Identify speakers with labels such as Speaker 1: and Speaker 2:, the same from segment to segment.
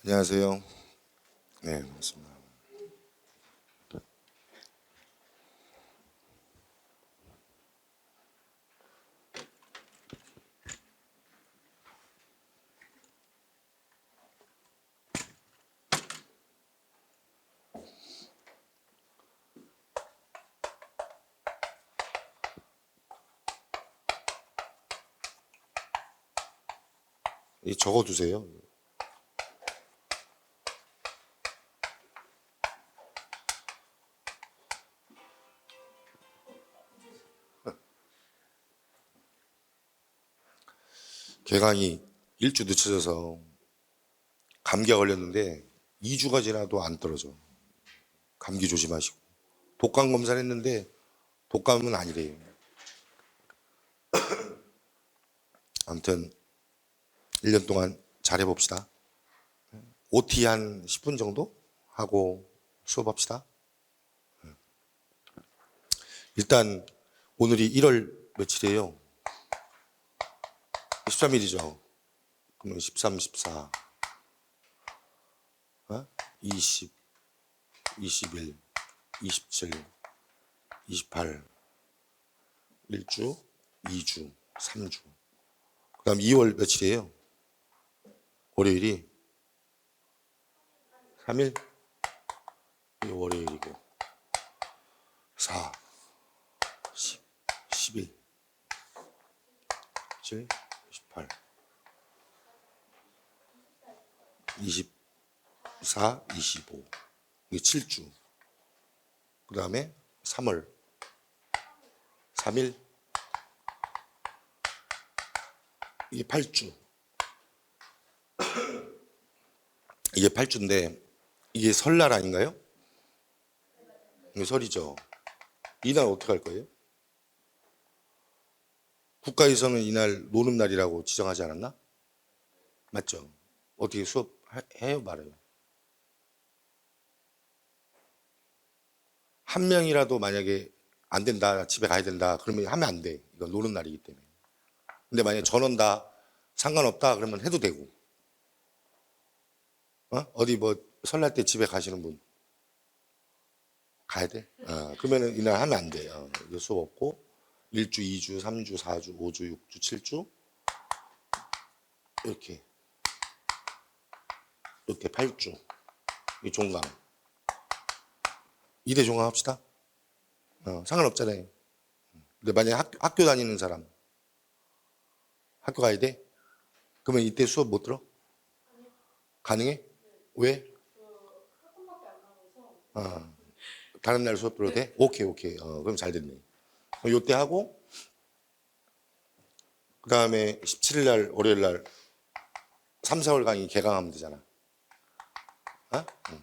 Speaker 1: 안녕하세요. 네, 반갑습니다. 이 적어두세요. 개강이 1주 늦춰져서 감기가 걸렸는데 2주가 지나도 안 떨어져. 감기 조심하시고. 독감 검사를 했는데 독감은 아니래요. 아무튼 1년 동안 잘해봅시다. OT 한 10분 정도 하고 수업합시다. 일단 오늘이 1월 며칠이에요? 13일이죠. 그러면 13, 14, 20, 21, 27, 28, 1주, 2주, 3주. 그 다음 2월 며칠이에요? 월요일이 3일? 이게 월요일이고 4, 10, 11, 17, 18, 24, 25. 이게 7주. 그 다음에 3월 3일. 이게 8주. 이게 8주인데 이게 설날 아닌가요? 이게 설이죠. 이날 어떻게 할 거예요? 국가에서는 이날 노는 날이라고 지정하지 않았나? 맞죠? 어떻게 수업해요? 말아요? 한 명이라도 만약에 안 된다, 집에 가야 된다, 그러면 하면 안 돼. 이건 노는 날이기 때문에. 근데 만약에 전원 다 상관없다, 그러면 해도 되고. 어디 뭐 설날 때 집에 가시는 분 가야 돼? 그러면은 이날 하면 안 돼. 이거 수업 없고 1주, 2주, 3주, 4주, 5주, 6주, 7주 이렇게 8주. 이 종강. 2대 종강 합시다. 상관없잖아요. 근데 만약에 학교 다니는 사람 학교 가야 돼? 그러면 이때 수업 못 들어? 가능해? 왜? 다른 날 수업 들어도 돼? 오케이, 오케이. 그럼 잘 됐네. 요때 하고, 그 다음에 17일 날, 월요일 날, 3, 4월 강의 개강하면 되잖아.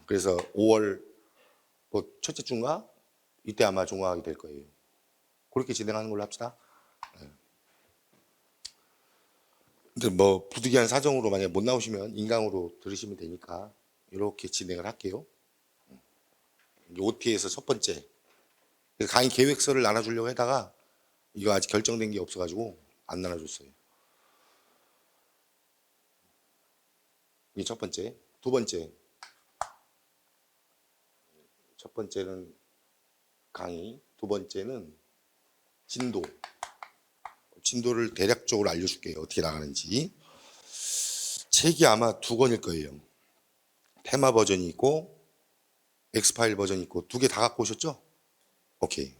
Speaker 1: 그래서 5월, 뭐, 첫째 주인가? 이때 아마 종강하게 될 거예요. 그렇게 진행하는 걸로 합시다. 근데 뭐, 부득이한 사정으로 만약에 못 나오시면 인강으로 들으시면 되니까, 이렇게 진행을 할게요. OT에서 첫 번째. 강의 계획서를 나눠주려고 하다가, 이거 아직 결정된 게 없어가지고, 안 나눠줬어요. 이게 첫 번째. 두 번째. 첫 번째는 강의, 두 번째는 진도. 진도를 대략적으로 알려줄게요. 어떻게 나가는지. 책이 아마 2권일 거예요. 테마 버전이 있고 엑스파일 버전이 있고 2개 다 갖고 오셨죠? 오케이.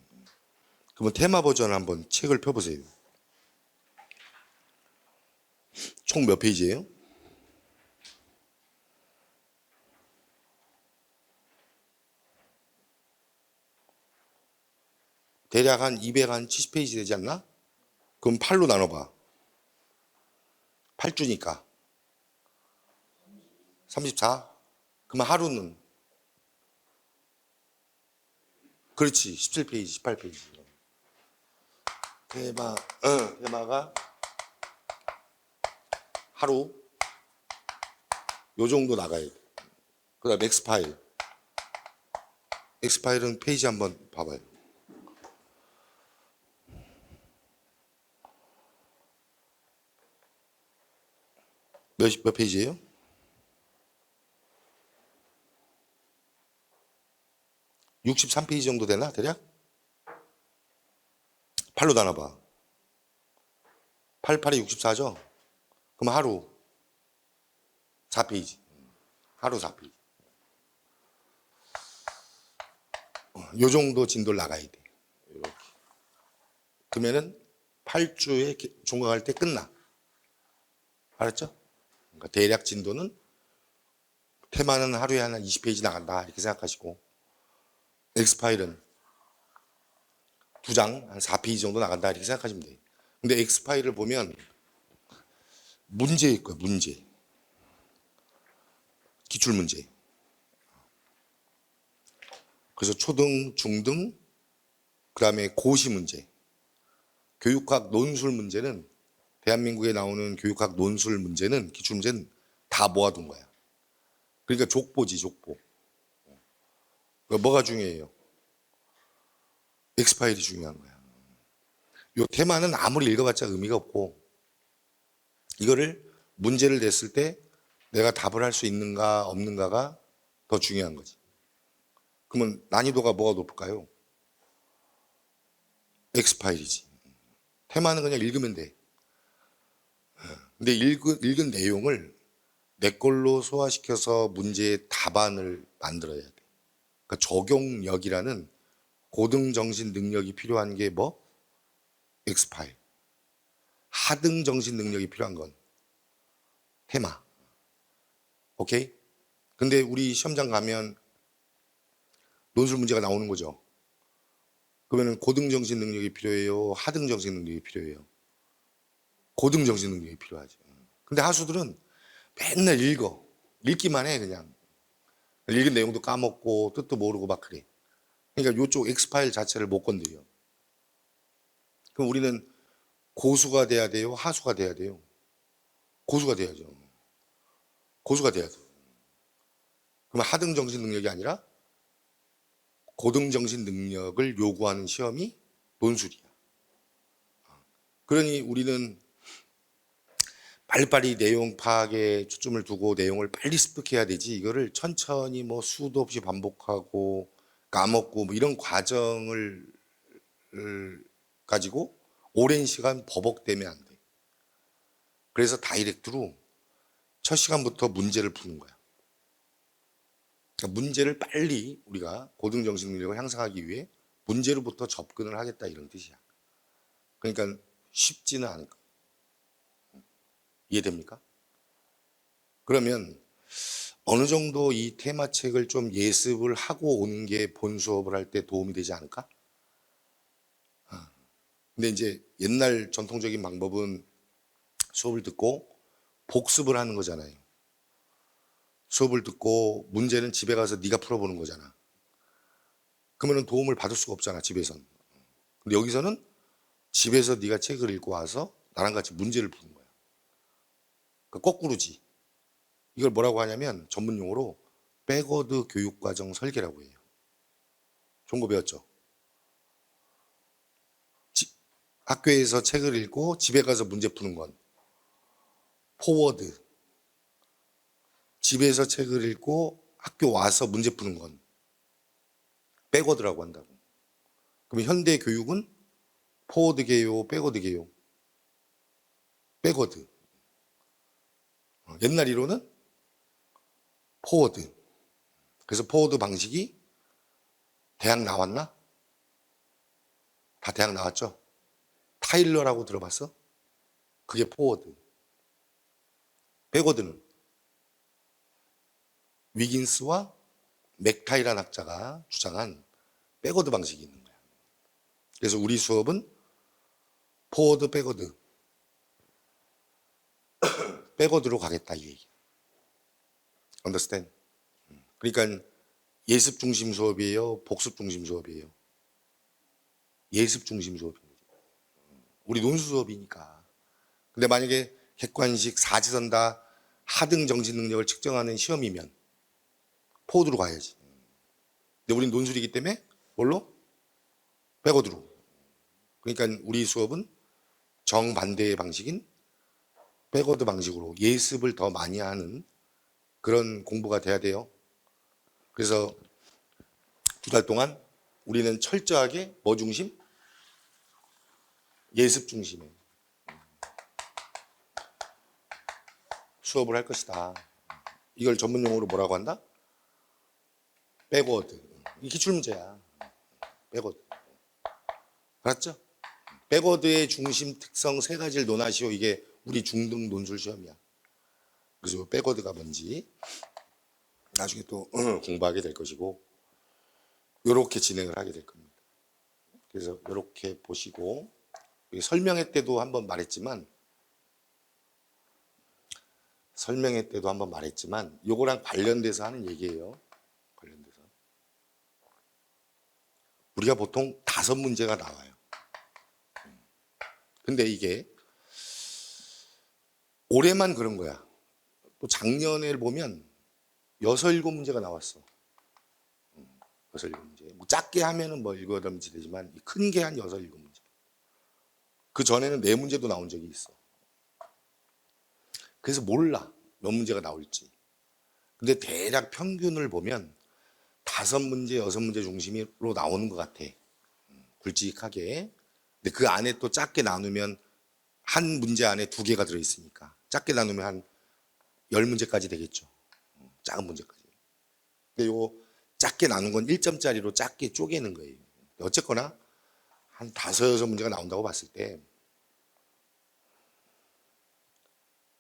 Speaker 1: 그러면 테마 버전 한번 책을 펴보세요. 총 몇 페이지예요? 대략 한 270페이지 되지 않나? 그럼 8로 나눠봐. 8주니까 34? 그러면 하루는? 그렇지. 17페이지, 18페이지. 테마가 하루 요 정도 나가야 돼. 그 다음 엑스파일. 엑스파일은 페이지 한번 봐봐요. 몇 페이지예요? 63페이지 정도 되나 대략? 8로 나눠봐. 8, 8에 64죠? 그럼 하루 4페이지. 하루 4페이지. 요 정도 진도를 나가야 돼. 이렇게. 그러면은 8주에 종강할 때 끝나. 알았죠? 그러니까 대략 진도는 테마는 하루에 한 20페이지 나간다 이렇게 생각하시고, 엑스파일은 2장 한 4페이지 정도 나간다 이렇게 생각하시면 돼요. 근데 엑스파일을 보면 문제일 거예요. 문제. 기출문제. 그래서 초등, 중등, 그 다음에 고시 문제. 교육학 논술 문제는, 대한민국에 나오는 교육학 논술 문제는, 기출문제는 다 모아둔 거야. 그러니까 족보지, 족보. 뭐가 중요해요? 엑스파일이 중요한 거야. 요 테마는 아무리 읽어봤자 의미가 없고, 이거를 문제를 냈을 때 내가 답을 할 수 있는가 없는가가 더 중요한 거지. 그러면 난이도가 뭐가 높을까요? 엑스파일이지. 테마는 그냥 읽으면 돼. 근데 읽은 내용을 내 걸로 소화시켜서 문제의 답안을 만들어야 돼. 그러니까 적용력이라는 고등 정신 능력이 필요한 게 뭐? 엑스파일. 하등 정신 능력이 필요한 건 테마. 오케이? 근데 우리 시험장 가면 논술 문제가 나오는 거죠. 그러면 고등 정신 능력이 필요해요? 하등 정신 능력이 필요해요? 고등 정신 능력이 필요하죠. 근데 하수들은 맨날 읽어. 읽기만 해, 그냥. 읽은 내용도 까먹고 뜻도 모르고 막 그래. 그러니까 이쪽 엑스파일 자체를 못 건드려. 그럼 우리는 고수가 돼야 돼요? 하수가 돼야 돼요? 고수가 돼야죠. 고수가 돼야 돼. 그럼 하등 정신 능력이 아니라 고등 정신 능력을 요구하는 시험이 논술이야. 그러니 우리는 빨리빨리 내용 파악에 초점을 두고 내용을 빨리 습득해야 되지, 이거를 천천히 뭐 수도 없이 반복하고 까먹고 뭐 이런 과정을 가지고 오랜 시간 버벅대면 안 돼. 그래서 다이렉트로 첫 시간부터 문제를 푸는 거야. 그러니까 문제를 빨리 우리가 고등 정신 능력을 향상하기 위해 문제로부터 접근을 하겠다 이런 뜻이야. 그러니까 쉽지는 않을 거야. 이해됩니까? 그러면 어느 정도 이 테마책을 좀 예습을 하고 오는 게 본 수업을 할 때 도움이 되지 않을까? 근데 이제 옛날 전통적인 방법은 수업을 듣고 복습을 하는 거잖아요. 수업을 듣고 문제는 집에 가서 네가 풀어보는 거잖아. 그러면 도움을 받을 수가 없잖아, 집에선. 근데 여기서는 집에서 네가 책을 읽고 와서 나랑 같이 문제를 푸는 거야. 그러니까 거꾸로지. 이걸 뭐라고 하냐면 전문 용어로 백워드 교육과정 설계라고 해요. 좋은 거 배웠죠? 학교에서 책을 읽고 집에 가서 문제 푸는 건 포워드. 집에서 책을 읽고 학교 와서 문제 푸는 건 백워드라고 한다고. 그럼 현대 교육은 포워드계요, 백워드계요? 백워드. 옛날 이론은 포워드. 그래서 포워드 방식이 대학 나왔나? 다 대학 나왔죠? 타일러라고 들어봤어? 그게 포워드. 백워드는 위긴스와 맥타이란 학자가 주장한 백워드 방식이 있는 거야. 그래서 우리 수업은 포워드, 백워드, 백워드로 가겠다 이 얘기. Understand? 그러니까 예습 중심 수업이에요? 복습 중심 수업이에요? 예습 중심 수업입니다. 우리 논술 수업이니까. 근데 만약에 객관식 사지선 다 하등 정신 능력을 측정하는 시험이면 포워드로 가야지. 근데 우린 논술이기 때문에 뭘로? 백워드로. 그러니까 우리 수업은 정반대의 방식인 백워드 방식으로 예습을 더 많이 하는 그런 공부가 돼야 돼요. 그래서 2달 동안 우리는 철저하게 뭐 중심? 예습 중심에 수업을 할 것이다. 이걸 전문 용어로 뭐라고 한다? 백워드. 이 기출문제야. 백워드. 알았죠? 백워드의 중심 특성 세 가지를 논하시오. 이게 우리 중등 논술 시험이야. 그래서 백워드가 뭔지 나중에 또 공부하게 될 것이고 이렇게 진행을 하게 될 겁니다. 그래서 이렇게 보시고 설명회 때도 한번 말했지만 요거랑 관련돼서 하는 얘기예요. 관련돼서 우리가 보통 5문제가 나와요. 근데 이게 올해만 그런 거야. 또 작년에 보면 6, 7문제가 나왔어. 6, 7문제. 뭐 작게 하면은 뭐 7, 8문제 되지만 큰 게 한 6, 7문제. 그 전에는 4문제도 나온 적이 있어. 그래서 몰라. 몇 문제가 나올지. 근데 대략 평균을 보면 5문제, 6문제 중심으로 나오는 것 같아. 굵직하게. 근데 그 안에 또 작게 나누면 한 문제 안에 2개가 들어있으니까 작게 나누면 한 10문제까지 되겠죠. 작은 문제까지. 근데 요 작게 나눈 건 1점짜리로 작게 쪼개는 거예요. 어쨌거나 한 5, 6문제가 나온다고 봤을 때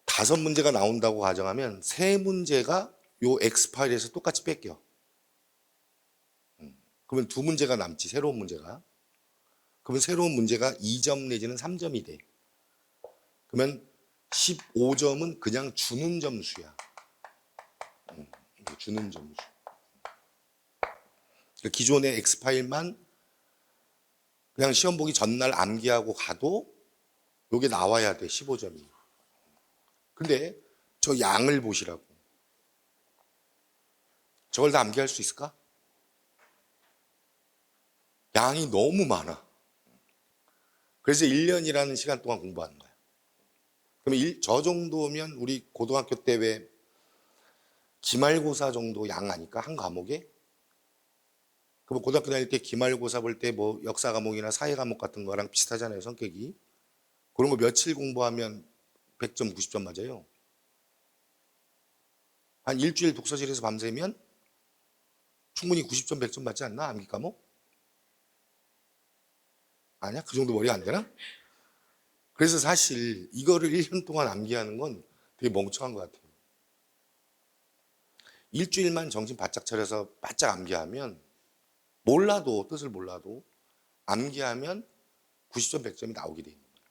Speaker 1: 5문제가 나온다고 가정하면 3문제가 요 X파일에서 똑같이 뺏겨. 그러면 2문제가 남지, 새로운 문제가. 그러면 새로운 문제가 2점 내지는 3점이 돼. 그러면 15점은 그냥 주는 점수야. 주는 점수. 기존의 X파일만 그냥 시험 보기 전날 암기하고 가도 요게 나와야 돼, 15점이. 근데 저 양을 보시라고. 저걸 다 암기할 수 있을까? 양이 너무 많아. 그래서 1년이라는 시간 동안 공부하는 거야. 그러면 저 정도면 우리 고등학교 때 왜 기말고사 정도 양 아닐까? 한 과목에? 그럼 고등학교 다닐 때 기말고사 볼 때 뭐 역사 과목이나 사회 과목 같은 거랑 비슷하잖아요, 성격이. 그런 거 며칠 공부하면 100점, 90점 맞아요. 한 일주일 독서실에서 밤새면 충분히 90점, 100점 맞지 않나? 암기 과목? 아니야? 그 정도 머리가 안 되나? 그래서 사실 이거를 1년 동안 암기하는 건 되게 멍청한 것 같아요. 일주일만 정신 바짝 차려서 바짝 암기하면 몰라도, 뜻을 몰라도 암기하면 90점, 100점이 나오게 돼 있는 거예요.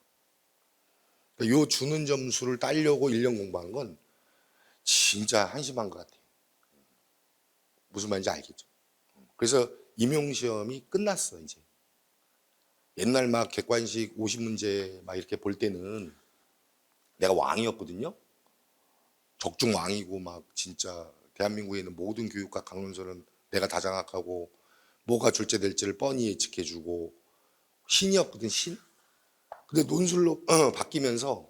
Speaker 1: 그러니까 요 주는 점수를 따려고 1년 공부한 건 진짜 한심한 것 같아요. 무슨 말인지 알겠죠? 그래서 임용시험이 끝났어, 이제. 옛날 막 객관식 50문제 막 이렇게 볼 때는 내가 왕이었거든요. 적중 왕이고 막 진짜 대한민국에 있는 모든 교육과 강론서는 내가 다 장악하고 뭐가 출제될지를 뻔히 예측해주고 신이었거든, 신. 근데 논술로 바뀌면서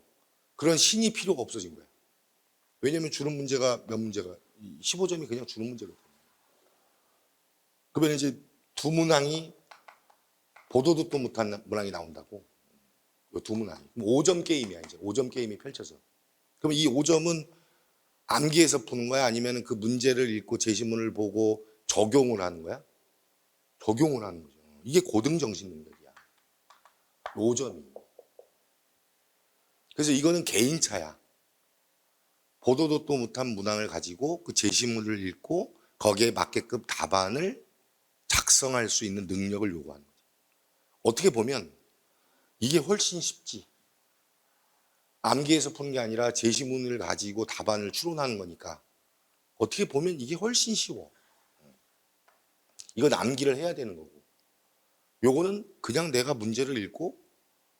Speaker 1: 그런 신이 필요가 없어진 거야. 왜냐면 주는 문제가 몇 문제가 15점이 그냥 주는 문제거든. 그러면 이제 두 문항이 보도 듣도 못한 문항이 나온다고. 이 두 문항이. 5점 게임이야, 이제. 5점 게임이 펼쳐져. 그럼 이 5점은 암기해서 푸는 거야? 아니면 그 문제를 읽고 제시문을 보고 적용을 하는 거야? 적용을 하는 거죠. 이게 고등정신 능력이야. 5점이. 그래서 이거는 개인차야. 보도도 또 못한 문항을 가지고 그 제시문을 읽고 거기에 맞게끔 답안을 작성할 수 있는 능력을 요구하는 거죠. 어떻게 보면 이게 훨씬 쉽지. 암기해서 푸는 게 아니라 제시문을 가지고 답안을 추론하는 거니까 어떻게 보면 이게 훨씬 쉬워. 이건 암기를 해야 되는 거고. 요거는 그냥 내가 문제를 읽고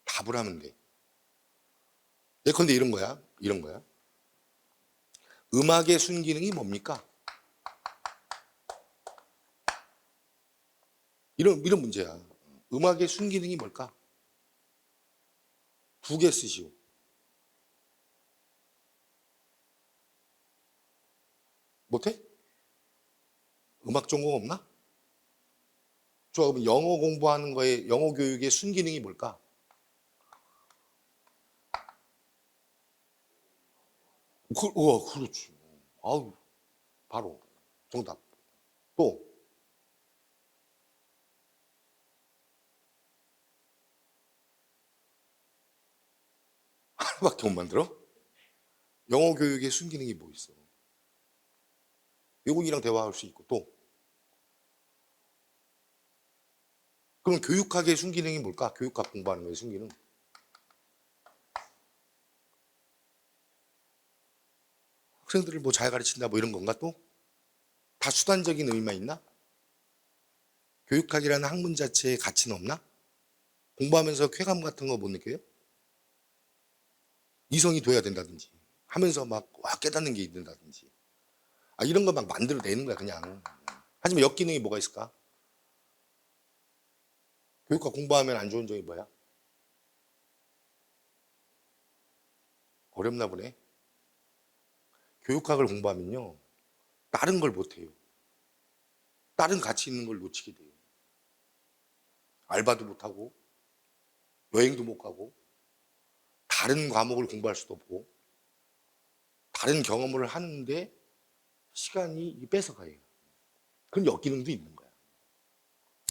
Speaker 1: 답을 하면 돼. 예컨대 이런 거야. 이런 거야. 음악의 순기능이 뭡니까? 이런 문제야. 음악의 순기능이 뭘까? 2개 쓰시오. 못해? 음악 전공 없나? 좋아, 그럼 영어 공부하는 거에 영어 교육의 순기능이 뭘까? 그렇지. 아우, 바로 정답. 또 하나밖에 못 만들어? 영어 교육의 순기능이 뭐 있어? 외국인이랑 대화할 수 있고 또 그럼 교육학의 순기능이 뭘까? 교육학 공부하는 거의 순기능. 학생들을 뭐 잘 가르친다 뭐 이런 건가 또? 다 수단적인 의미만 있나? 교육학이라는 학문 자체에 가치는 없나? 공부하면서 쾌감 같은 거 못 느껴요? 이성이 둬야 된다든지 하면서 막 와, 깨닫는 게 있는다든지 이런 거 막 만들어내는 거야 그냥. 하지만 역기능이 뭐가 있을까? 교육학 공부하면 안 좋은 점이 뭐야? 어렵나 보네. 교육학을 공부하면요 다른 걸 못해요. 다른 가치 있는 걸 놓치게 돼요. 알바도 못하고 여행도 못 가고 다른 과목을 공부할 수도 없고 다른 경험을 하는데 시간이 뺏어가요. 그럼 역기능도 있는 거야.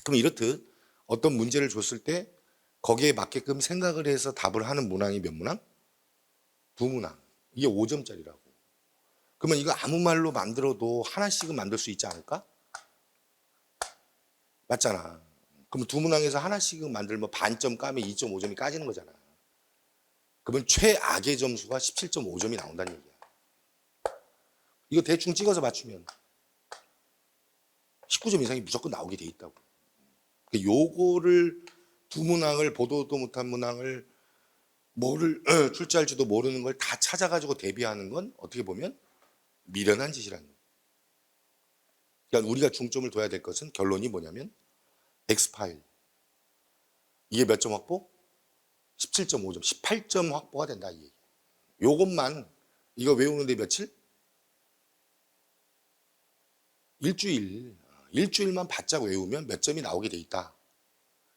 Speaker 1: 그럼 이렇듯 어떤 문제를 줬을 때 거기에 맞게끔 생각을 해서 답을 하는 문항이 몇 문항? 두 문항. 이게 5점짜리라고. 그러면 이거 아무 말로 만들어도 하나씩은 만들 수 있지 않을까? 맞잖아. 그럼 두 문항에서 하나씩은 만들면 반점 까면 2.5점이 까지는 거잖아. 그러면 최악의 점수가 17.5점이 나온다는 얘기야. 이거 대충 찍어서 맞추면 19점 이상이 무조건 나오게 돼 있다고. 요거를 두 문항을 보도도 못한 문항을 뭐를 출제할지도 모르는 걸 다 찾아가지고 대비하는 건 어떻게 보면 미련한 짓이라는 거예요. 그러니까 우리가 중점을 둬야 될 것은 결론이 뭐냐면 X파일. 이게 몇 점 확보? 17.5점, 18점 확보가 된다 이 얘기예요. 요것만 이거 외우는데 며칠? 일주일. 일주일만 바짝 외우면 몇 점이 나오게 돼 있다.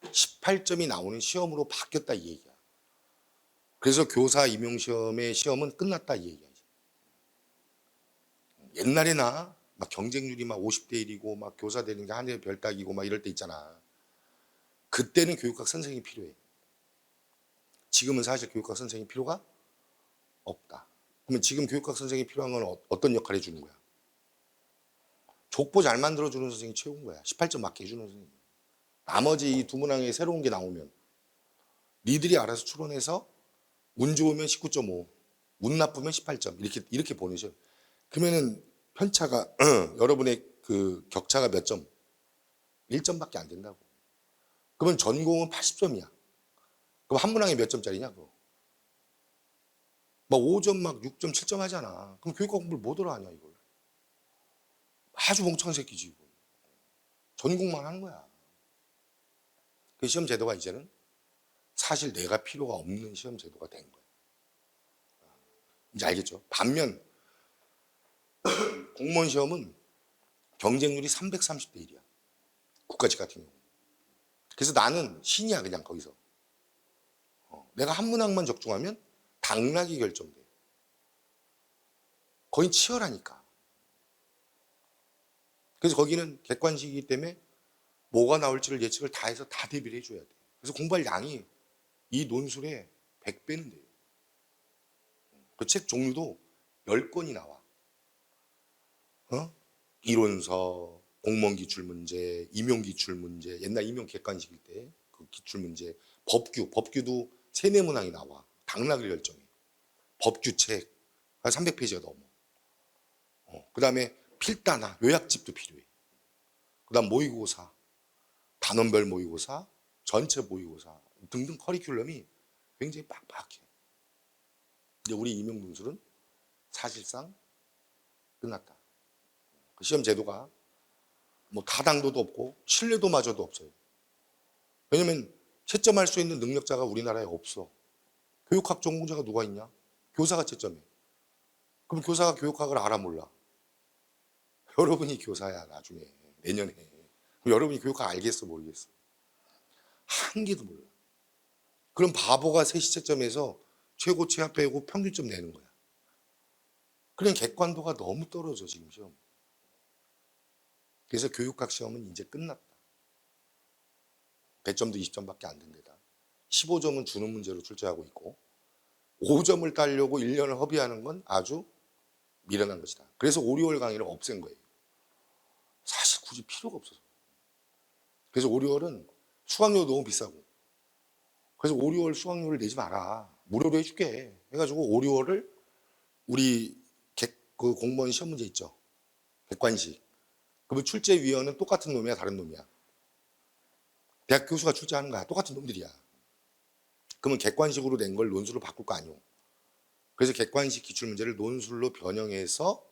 Speaker 1: 18점이 나오는 시험으로 바뀌었다 이 얘기야. 그래서 교사 임용시험의 시험은 끝났다 이 얘기야. 옛날에나 막 경쟁률이 막 50대 1이고 막 교사 되는 게 하늘의 별 따기고 막 이럴 때 있잖아. 그때는 교육학 선생님이 필요해. 지금은 사실 교육학 선생님이 필요가 없다. 그러면 지금 교육학 선생님이 필요한 건 어떤 역할을 해주는 거야? 족보 잘 만들어주는 선생님이 최고인 거야. 18점 맞게 해주는 선생님. 나머지 이 두 문항에 새로운 게 나오면 니들이 알아서 추론해서 운 좋으면 19.5, 운 나쁘면 18점 이렇게 보내죠. 그러면은 편차가 여러분의 그 격차가 몇 점? 1점밖에 안 된다고. 그러면 전공은 80점이야. 그럼 한 문항에 몇 점짜리냐 그거? 막 5점 막 6점 7점 하잖아. 그럼 교육학 공부를 못 하러 하냐 이걸. 아주 멍청한 새끼지 이거. 전공만 하는 거야. 그 시험 제도가 이제는 사실 내가 필요가 없는 시험 제도가 된 거야. 이제 알겠죠? 반면 공무원 시험은 경쟁률이 330대 1이야. 국가직 같은 경우. 그래서 나는 신이야 그냥 거기서. 내가 한 문항만 적중하면 당락이 결정돼. 거의 치열하니까. 그래서 거기는 객관식이기 때문에 뭐가 나올지를 예측을 다 해서 다 대비를 해줘야 돼. 그래서 공부할 양이 이 논술의 100배는 돼요. 그 책 종류도 10권이 나와. 이론서, 공무원 기출문제, 임용 기출문제, 옛날 임용 객관식일 때 그 기출문제, 법규도 3, 4문항이 나와. 당락을 결정해. 법규책, 300페이지가 넘어. 그 다음에 필단화, 요약집도 필요해. 그 다음 모의고사, 단원별 모의고사, 전체 모의고사 등등 커리큘럼이 굉장히 빡빡해. 이제 우리 임용 논술은 사실상 끝났다. 그 시험 제도가 뭐 다당도도 없고 신뢰도마저도 없어요. 왜냐면 채점할 수 있는 능력자가 우리나라에 없어. 교육학 전공자가 누가 있냐? 교사가 채점해. 그럼 교사가 교육학을 알아 몰라? 여러분이 교사야 나중에 내년에. 여러분이 교육학 알겠어 모르겠어? 한 개도 몰라. 그럼 바보가 세 시채점에서 최고치와 빼고 평균점 내는 거야. 그냥 객관도가 너무 떨어져 지금 시험. 그래서 교육학 시험은 이제 끝났다. 100점도 20점밖에 안 된대다. 15점은 주는 문제로 출제하고 있고 5점을 따려고 1년을 허비하는 건 아주 미련한 것이다. 그래서 5, 6월 강의를 없앤 거예요. 사실 굳이 필요가 없어서. 그래서 5, 6월은 수강료 너무 비싸고 그래서 5, 6월 수강료를 내지 마라. 무료로 해줄게. 해가지고 5, 6월을 우리 그 공무원 시험 문제 있죠. 객관식. 그러면 출제위원은 똑같은 놈이야, 다른 놈이야? 대학 교수가 출제하는 거야. 똑같은 놈들이야. 그러면 객관식으로 낸 걸 논술로 바꿀 거 아니오. 그래서 객관식 기출문제를 논술로 변형해서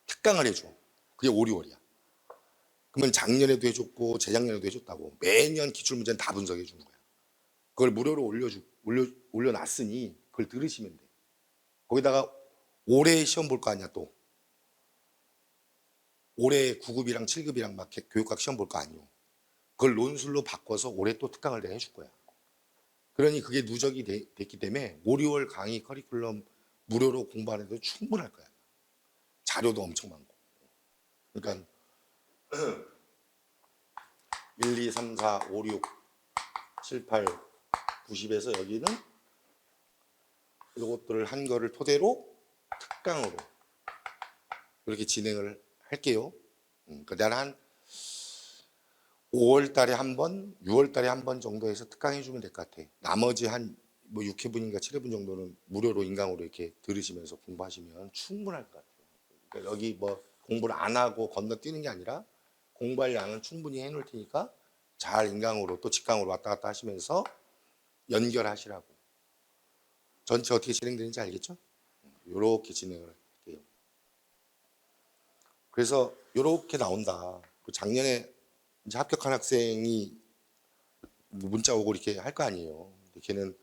Speaker 1: 특강을 해줘. 그게 5, 6월이야. 그러면 작년에도 해줬고 재작년에도 해줬다고. 매년 기출문제는 다 분석해 주는 거야. 그걸 무료로 올려놨으니 그걸 들으시면 돼. 거기다가 올해 시험 볼 거 아니야 또. 올해 9급이랑 7급이랑 막 교육학 시험 볼 거 아니오. 그걸 논술로 바꿔서 올해 또 특강을 내가 해줄 거야. 그러니 그게 누적이 됐기 때문에 5, 6월 강의 커리큘럼 무료로 공부 안 해도 충분할 거야. 자료도 엄청 많고. 그러니까 1, 2, 3, 4, 5, 6, 7, 8, 90에서 여기는 이것들을 한 거를 토대로 특강으로 이렇게 진행을 할게요. 그러니까 나는 한 5월 달에 한 번, 6월 달에 한 번 정도 해서 특강해 주면 될 것 같아. 나머지 한 뭐 6회분인가 7회분 정도는 무료로 인강으로 이렇게 들으시면서 공부하시면 충분할 것 같아요. 그러니까 여기 뭐 공부를 안 하고 건너뛰는 게 아니라 공부할 양은 충분히 해놓을 테니까 잘 인강으로 또 직강으로 왔다 갔다 하시면서 연결하시라고. 전체 어떻게 진행되는지 알겠죠? 이렇게 진행을 할게요. 그래서 이렇게 나온다. 작년에 이제 합격한 학생이 문자 오고 이렇게 할 거 아니에요. 걔는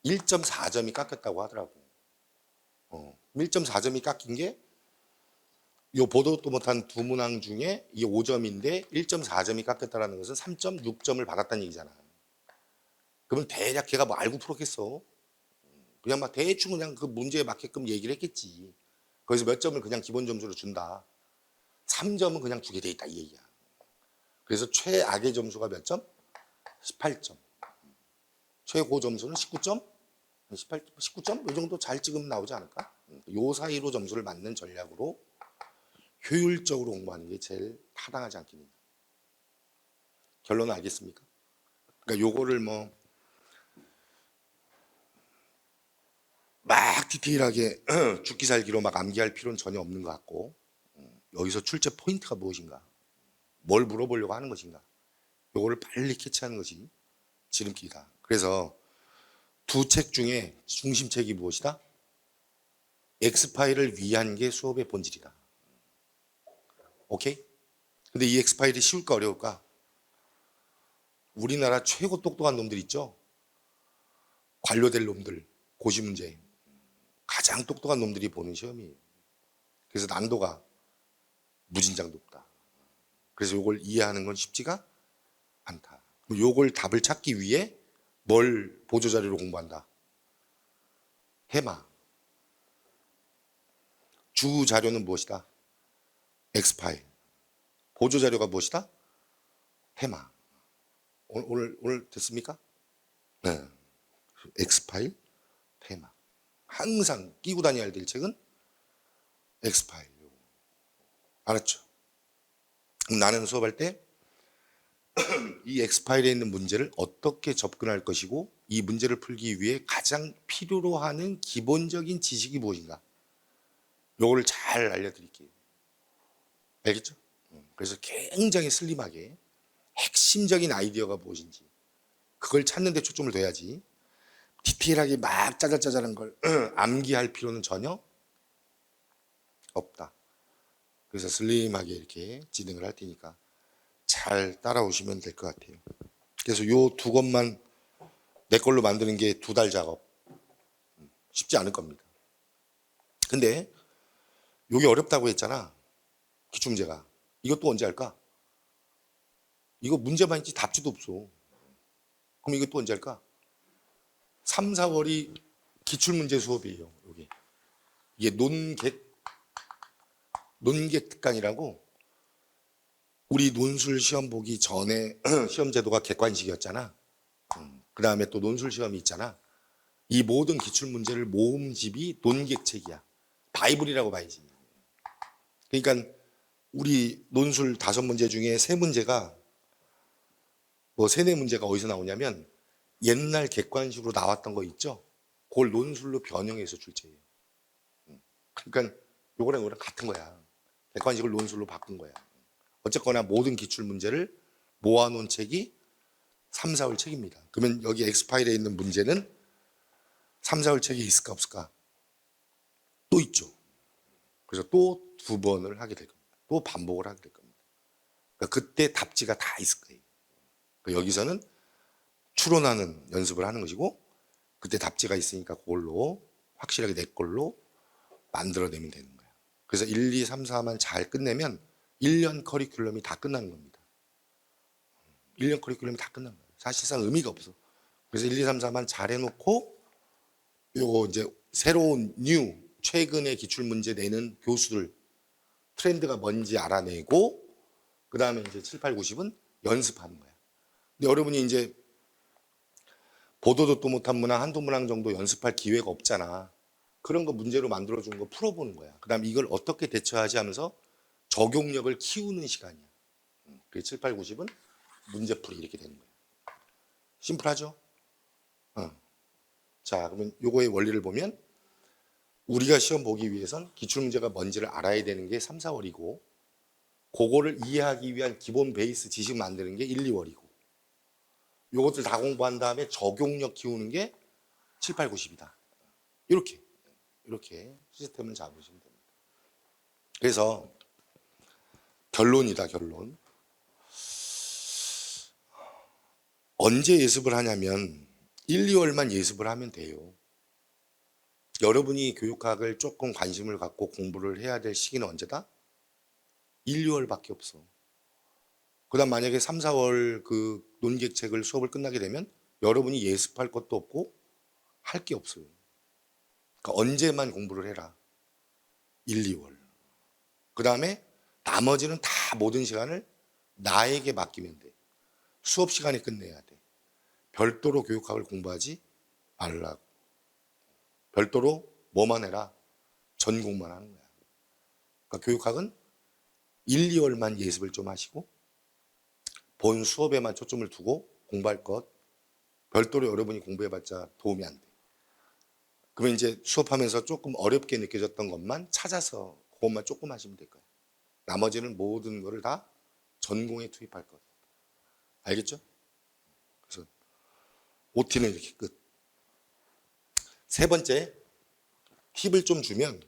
Speaker 1: 1.4점이 깎였다고 하더라고. 1.4점이 깎인 게 이 보도도 못한 두 문항 중에 이게 5점인데 1.4점이 깎였다는 것은 3.6점을 받았다는 얘기잖아. 그러면 대략 걔가 뭐 알고 풀었겠어? 그냥 막 대충 그냥 그 문제에 맞게끔 얘기를 했겠지. 거기서 몇 점을 그냥 기본 점수로 준다. 3점은 그냥 주게 돼 있다 이 얘기야. 그래서 최악의 점수가 몇 점? 18점. 최고 점수는 19점? 19점? 이 정도 잘 찍으면 나오지 않을까? 요 사이로 점수를 맞는 전략으로 효율적으로 공부하는 게 제일 타당하지 않겠느냐. 결론은 알겠습니까? 그러니까 요거를 뭐 막 디테일하게 죽기 살기로 막 암기할 필요는 전혀 없는 것 같고 여기서 출제 포인트가 무엇인가? 뭘 물어보려고 하는 것인가? 요거를 빨리 캐치하는 것이 지름길이다. 그래서 두 책 중에 중심책이 무엇이다? 엑스파일을 위한 게 수업의 본질이다. 오케이? 근데 이 엑스파일이 쉬울까 어려울까? 우리나라 최고 똑똑한 놈들 있죠? 관료될 놈들, 고시 문제. 가장 똑똑한 놈들이 보는 시험이에요. 그래서 난도가 무진장 높다. 그래서 이걸 이해하는 건 쉽지가 않다. 이걸 답을 찾기 위해 뭘 보조자료로 공부한다? 해마. 주 자료는 무엇이다? 엑스파일. 보조자료가 무엇이다? 해마. 오늘 됐습니까? 네. 엑스파일, 테마. 항상 끼고 다녀야 될 책은 엑스파일. 알았죠? 나는 수업할 때 이 엑스파일에 있는 문제를 어떻게 접근할 것이고 이 문제를 풀기 위해 가장 필요로 하는 기본적인 지식이 무엇인가? 요거를 잘 알려드릴게요. 알겠죠? 그래서 굉장히 슬림하게 핵심적인 아이디어가 무엇인지 그걸 찾는 데 초점을 둬야지 디테일하게 막 짜잘짜잘한 걸 암기할 필요는 전혀 없다. 그래서 슬림하게 이렇게 진행을 할 테니까 잘 따라오시면 될 것 같아요. 그래서 요 두 것만 내 걸로 만드는 게 2달 작업. 쉽지 않을 겁니다. 근데 요게 어렵다고 했잖아. 기출문제가. 이것도 언제 할까? 이거 문제만 있지 답지도 없어. 그럼 이거 또 언제 할까? 3, 4월이 기출문제 수업이에요. 여기. 이게 논객 특강이라고 우리 논술 시험 보기 전에 시험 제도가 객관식이었잖아. 그 다음에 또 논술 시험이 있잖아. 이 모든 기출문제를 모음집이 논객책이야. 바이블이라고 봐야지. 그러니까 우리 논술 5문제 중에 3문제가 뭐 3, 4문제가 어디서 나오냐면 옛날 객관식으로 나왔던 거 있죠? 그걸 논술로 변형해서 출제해요. 그러니까 요거랑 요거랑 같은 거야. 객관식을 논술로 바꾼 거야. 어쨌거나 모든 기출문제를 모아놓은 책이 3, 4월 책입니다. 그러면 여기 엑스파일에 있는 문제는 3, 4월 책이 있을까 없을까? 또 있죠. 그래서 또 2번을 하게 될 겁니다. 또 반복을 하게 될 겁니다. 그러니까 그때 답지가 다 있을 거예요. 그러니까 여기서는 추론하는 연습을 하는 것이고 그때 답지가 있으니까 그걸로 확실하게 내 걸로 만들어내면 되는 거야. 그래서 1, 2, 3, 4만 잘 끝내면 1년 커리큘럼이 다 끝나는 겁니다. 1년 커리큘럼이 다 끝난 거예요. 사실상 의미가 없어. 그래서 1, 2, 3, 4만 잘 해놓고 요거 이제 새로운 최근에 기출문제 내는 교수들 트렌드가 뭔지 알아내고 그 다음에 이제 7, 8, 90은 연습하는 거야. 근데 여러분이 이제 보도 듣도 못한 문항 한두 문항 정도 연습할 기회가 없잖아. 그런 거 문제로 만들어준 거 풀어보는 거야. 그 다음에 이걸 어떻게 대처하지 하면서 적용력을 키우는 시간이야. 그래서 7, 8, 90은 문제풀이 이렇게 되는 거야. 심플하죠? 자, 그러면 요거의 원리를 보면 우리가 시험 보기 위해선 기출문제가 뭔지를 알아야 되는 게 3, 4월이고 그거를 이해하기 위한 기본 베이스 지식 만드는 게 1, 2월이고 요것들 다 공부한 다음에 적용력 키우는 게 7, 8, 90이다. 이렇게 시스템을 잡으시면 됩니다. 그래서 결론이다, 결론. 언제 예습을 하냐면 1, 2월만 예습을 하면 돼요. 여러분이 교육학을 조금 관심을 갖고 공부를 해야 될 시기는 언제다? 1, 2월밖에 없어. 그 다음 만약에 3, 4월 그 논객책을 수업을 끝나게 되면 여러분이 예습할 것도 없고 할 게 없어요. 그러니까 언제만 공부를 해라. 1, 2월. 그 다음에 나머지는 다 모든 시간을 나에게 맡기면 돼. 수업 시간에 끝내야 돼. 별도로 교육학을 공부하지 말라고. 별도로 뭐만 해라? 전공만 하는 거야. 그러니까 교육학은 1, 2월만 예습을 좀 하시고 본 수업에만 초점을 두고 공부할 것 별도로 여러분이 공부해봤자 도움이 안 돼. 그러면 이제 수업하면서 조금 어렵게 느껴졌던 것만 찾아서 그것만 조금 하시면 될 거예요. 나머지는 모든 거를 다 전공에 투입할 것. 알겠죠? 그래서 OT는 이렇게 끝. 세 번째 팁을 좀 주면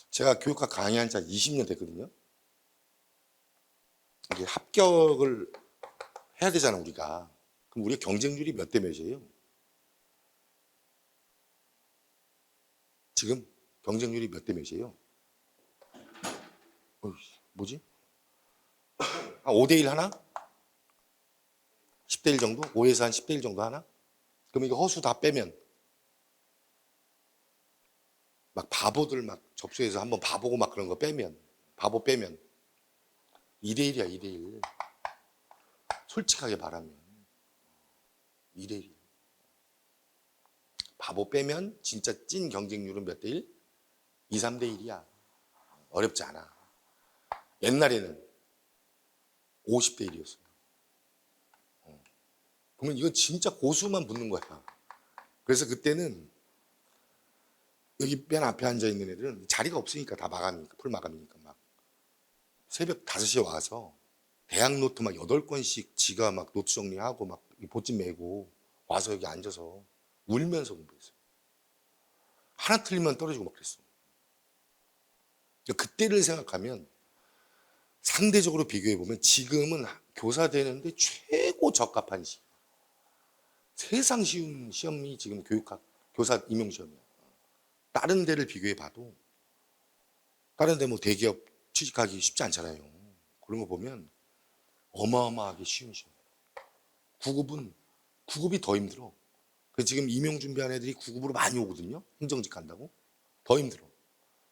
Speaker 1: 제가 교육학 강의한 지 20년 됐거든요. 이게 합격을 해야 되잖아 우리가. 그럼 우리 경쟁률이 몇 대 몇이에요? 지금 경쟁률이 몇 대 몇이에요? 뭐지? 한 5대 1 하나? 10대 1 정도? 5에서 한 10대 1 정도 하나? 그럼 이거 허수 다 빼면 막 바보들 막 접수해서 한번 봐보고 막 그런 거 빼면 바보 빼면 2대 1이야 2대 1. 솔직하게 말하면 2대 1. 바보 빼면 진짜 찐 경쟁률은 몇 대 1? 2, 3대 1이야. 어렵지 않아. 옛날에는 50대 1이었어요. 그러면 이건 진짜 고수만 붙는 거야. 그래서 그때는 여기 맨 앞에 앉아 있는 애들은 자리가 없으니까 다 마감이니까, 풀 마감이니까 막 새벽 5시에 와서 대학 노트 막 8권씩 지가 막 노트 정리하고 막 보집 메고 와서 여기 앉아서 울면서 공부했어요. 하나 틀리면 떨어지고 막 그랬어. 그때를 생각하면 상대적으로 비교해보면 지금은 교사 되는데 최고 적합한 시기. 세상 쉬운 시험이 지금 교육학, 교사 임용시험이야. 다른 데를 비교해봐도 다른 데 뭐 대기업 취직하기 쉽지 않잖아요. 그런 거 보면 어마어마하게 쉬운 시험. 9급이 더 힘들어. 그래서 지금 임용 준비한 애들이 9급으로 많이 오거든요. 행정직 간다고. 더 힘들어.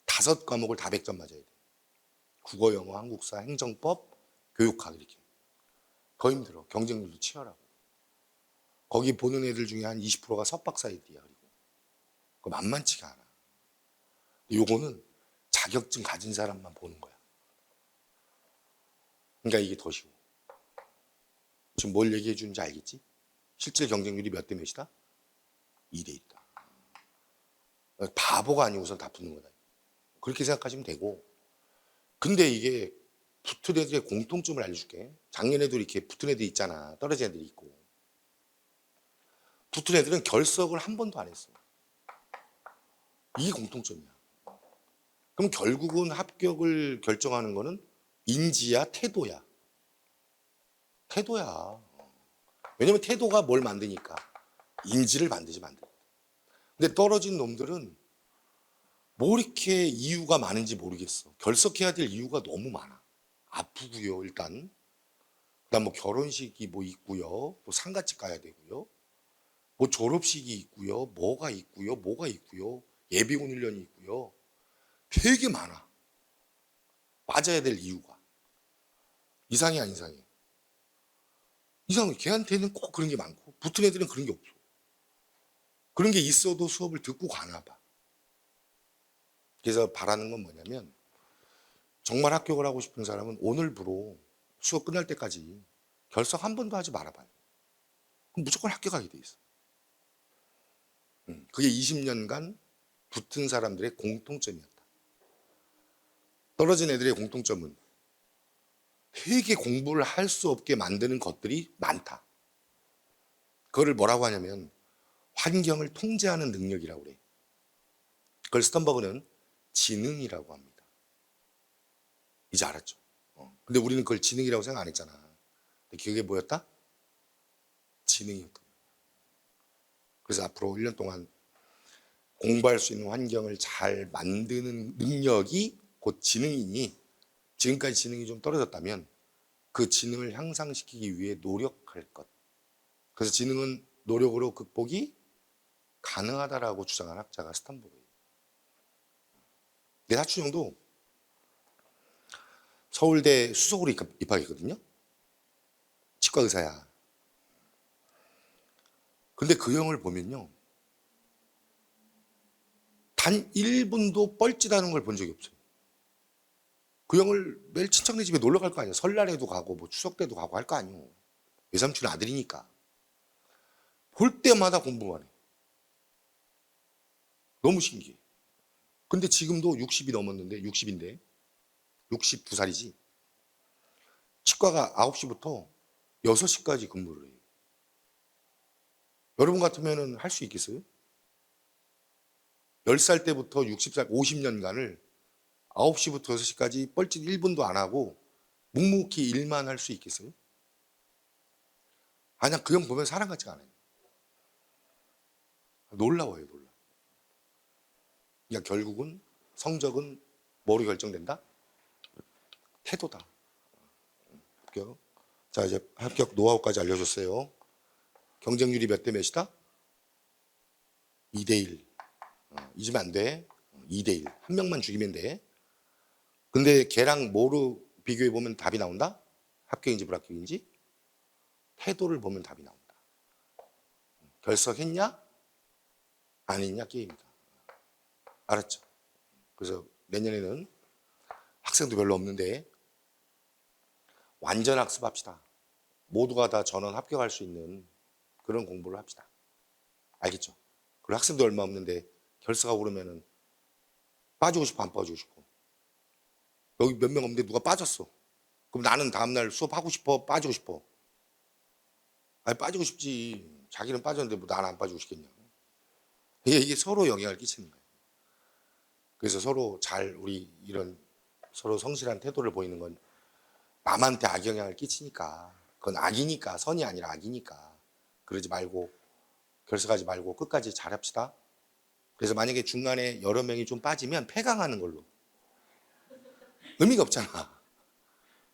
Speaker 1: 5과목을 다 100점 맞아야 돼. 국어, 영어, 한국사, 행정법, 교육학 이렇게. 더 힘들어. 경쟁률도 치열하고. 거기 보는 애들 중에 한 20%가 석박사 애들이야. 그리고 그거 만만치가 않아. 요거는 자격증 가진 사람만 보는 거야. 그러니까 이게 더 쉬워. 지금 뭘 얘기해 주는지 알겠지? 실제 경쟁률이 몇 대 몇이다? 2대 1이다. 바보가 아니고선 다 붙는 거다. 그렇게 생각하시면 되고. 근데 이게 붙은 애들의 공통점을 알려줄게. 작년에도 이렇게 붙은 애들 있잖아. 떨어진 애들이 있고. 붙은 애들은 결석을 한 번도 안 했어. 이게 공통점이야. 그럼 결국은 합격을 결정하는 거는 인지야, 태도야. 태도야. 왜냐면 태도가 뭘 만드니까. 인지를 만들지 만들어. 근데 떨어진 놈들은 뭐 이렇게 이유가 많은지 모르겠어. 결석해야 될 이유가 너무 많아. 아프고요, 일단. 그다음 뭐 결혼식이 뭐 있고요. 뭐 상가집 가야 되고요. 뭐 졸업식이 있고요. 뭐가 있고요. 예비군 훈련이 있고요. 되게 많아. 빠져야 될 이유가. 이상해 안 이상해? 이상해. 걔한테는 꼭 그런 게 많고 붙은 애들은 그런 게 없어. 그런 게 있어도 수업을 듣고 가나 봐. 그래서 바라는 건 뭐냐면 정말 합격을 하고 싶은 사람은 오늘부로 수업 끝날 때까지 결석 한 번도 하지 말아봐요. 그럼 무조건 합격하게 돼 있어. 그게 20년간 붙은 사람들의 공통점이었다. 떨어진 애들의 공통점은 되게 공부를 할 수 없게 만드는 것들이 많다. 그거를 뭐라고 하냐면 환경을 통제하는 능력이라고 그래. 그걸 스턴버그는 지능이라고 합니다. 이제 알았죠? 근데 우리는 그걸 지능이라고 생각 안 했잖아. 근데 그게 뭐였다? 지능이었다. 그래서 앞으로 1년 동안 공부할 수 있는 환경을 잘 만드는 능력이 곧 지능이니 지금까지 지능이 좀 떨어졌다면 그 지능을 향상시키기 위해 노력할 것. 그래서 지능은 노력으로 극복이 가능하다라고 주장한 학자가 스탄버그예요. 내 사촌 형도 서울대 수석으로 입학했거든요. 치과 의사야. 근데 그 형을 보면요. 단 1분도 뻘짓하는 걸 본 적이 없어요. 그 형을 매일 친척네 집에 놀러 갈 거 아니에요. 설날에도 가고 뭐 추석 때도 가고 할 거 아니에요. 외삼촌 아들이니까. 볼 때마다 공부만 해. 너무 신기해. 근데 지금도 60이 넘었는데 60인데 62살이지. 치과가 9시부터 6시까지 근무를 해요. 여러분 같으면 할 수 있겠어요? 10살 때부터 60살, 50년간을 9시부터 6시까지 뻘짓 1분도 안 하고 묵묵히 일만 할 수 있겠어요? 아니야, 그 형 보면 사람 같지가 않아요. 놀라워요, 놀라. 그러니까 결국은 성적은 뭐로 결정된다? 태도다. 합격. 자, 이제 합격 노하우까지 알려줬어요. 경쟁률이 몇 대 몇이다? 2대 1. 잊으면 안 돼. 2대 1. 한 명만 죽이면 돼. 근데 걔랑 뭐로 비교해 보면 답이 나온다? 합격인지 불합격인지? 태도를 보면 답이 나온다. 결석했냐? 안 했냐? 게임이다. 알았죠? 그래서 내년에는 학생도 별로 없는데 완전 학습합시다. 모두가 다 전원 합격할 수 있는 그런 공부를 합시다. 알겠죠? 그리고 학생도 얼마 없는데 결석하고 그러면은 빠지고 싶어 안 빠지고 싶어? 여기 몇 명 없는데 누가 빠졌어. 그럼 나는 다음날 수업하고 싶어 빠지고 싶어? 아니 빠지고 싶지. 자기는 빠졌는데 뭐 나는 안 빠지고 싶겠냐. 이게 서로 영향을 끼치는 거예요. 그래서 서로 잘 우리 이런 서로 성실한 태도를 보이는 건 남한테 악영향을 끼치니까 그건 악이니까 선이 아니라 악이니까 그러지 말고 결석하지 말고 끝까지 잘합시다. 그래서 만약에 중간에 여러 명이 좀 빠지면 폐강하는 걸로 의미가 없잖아.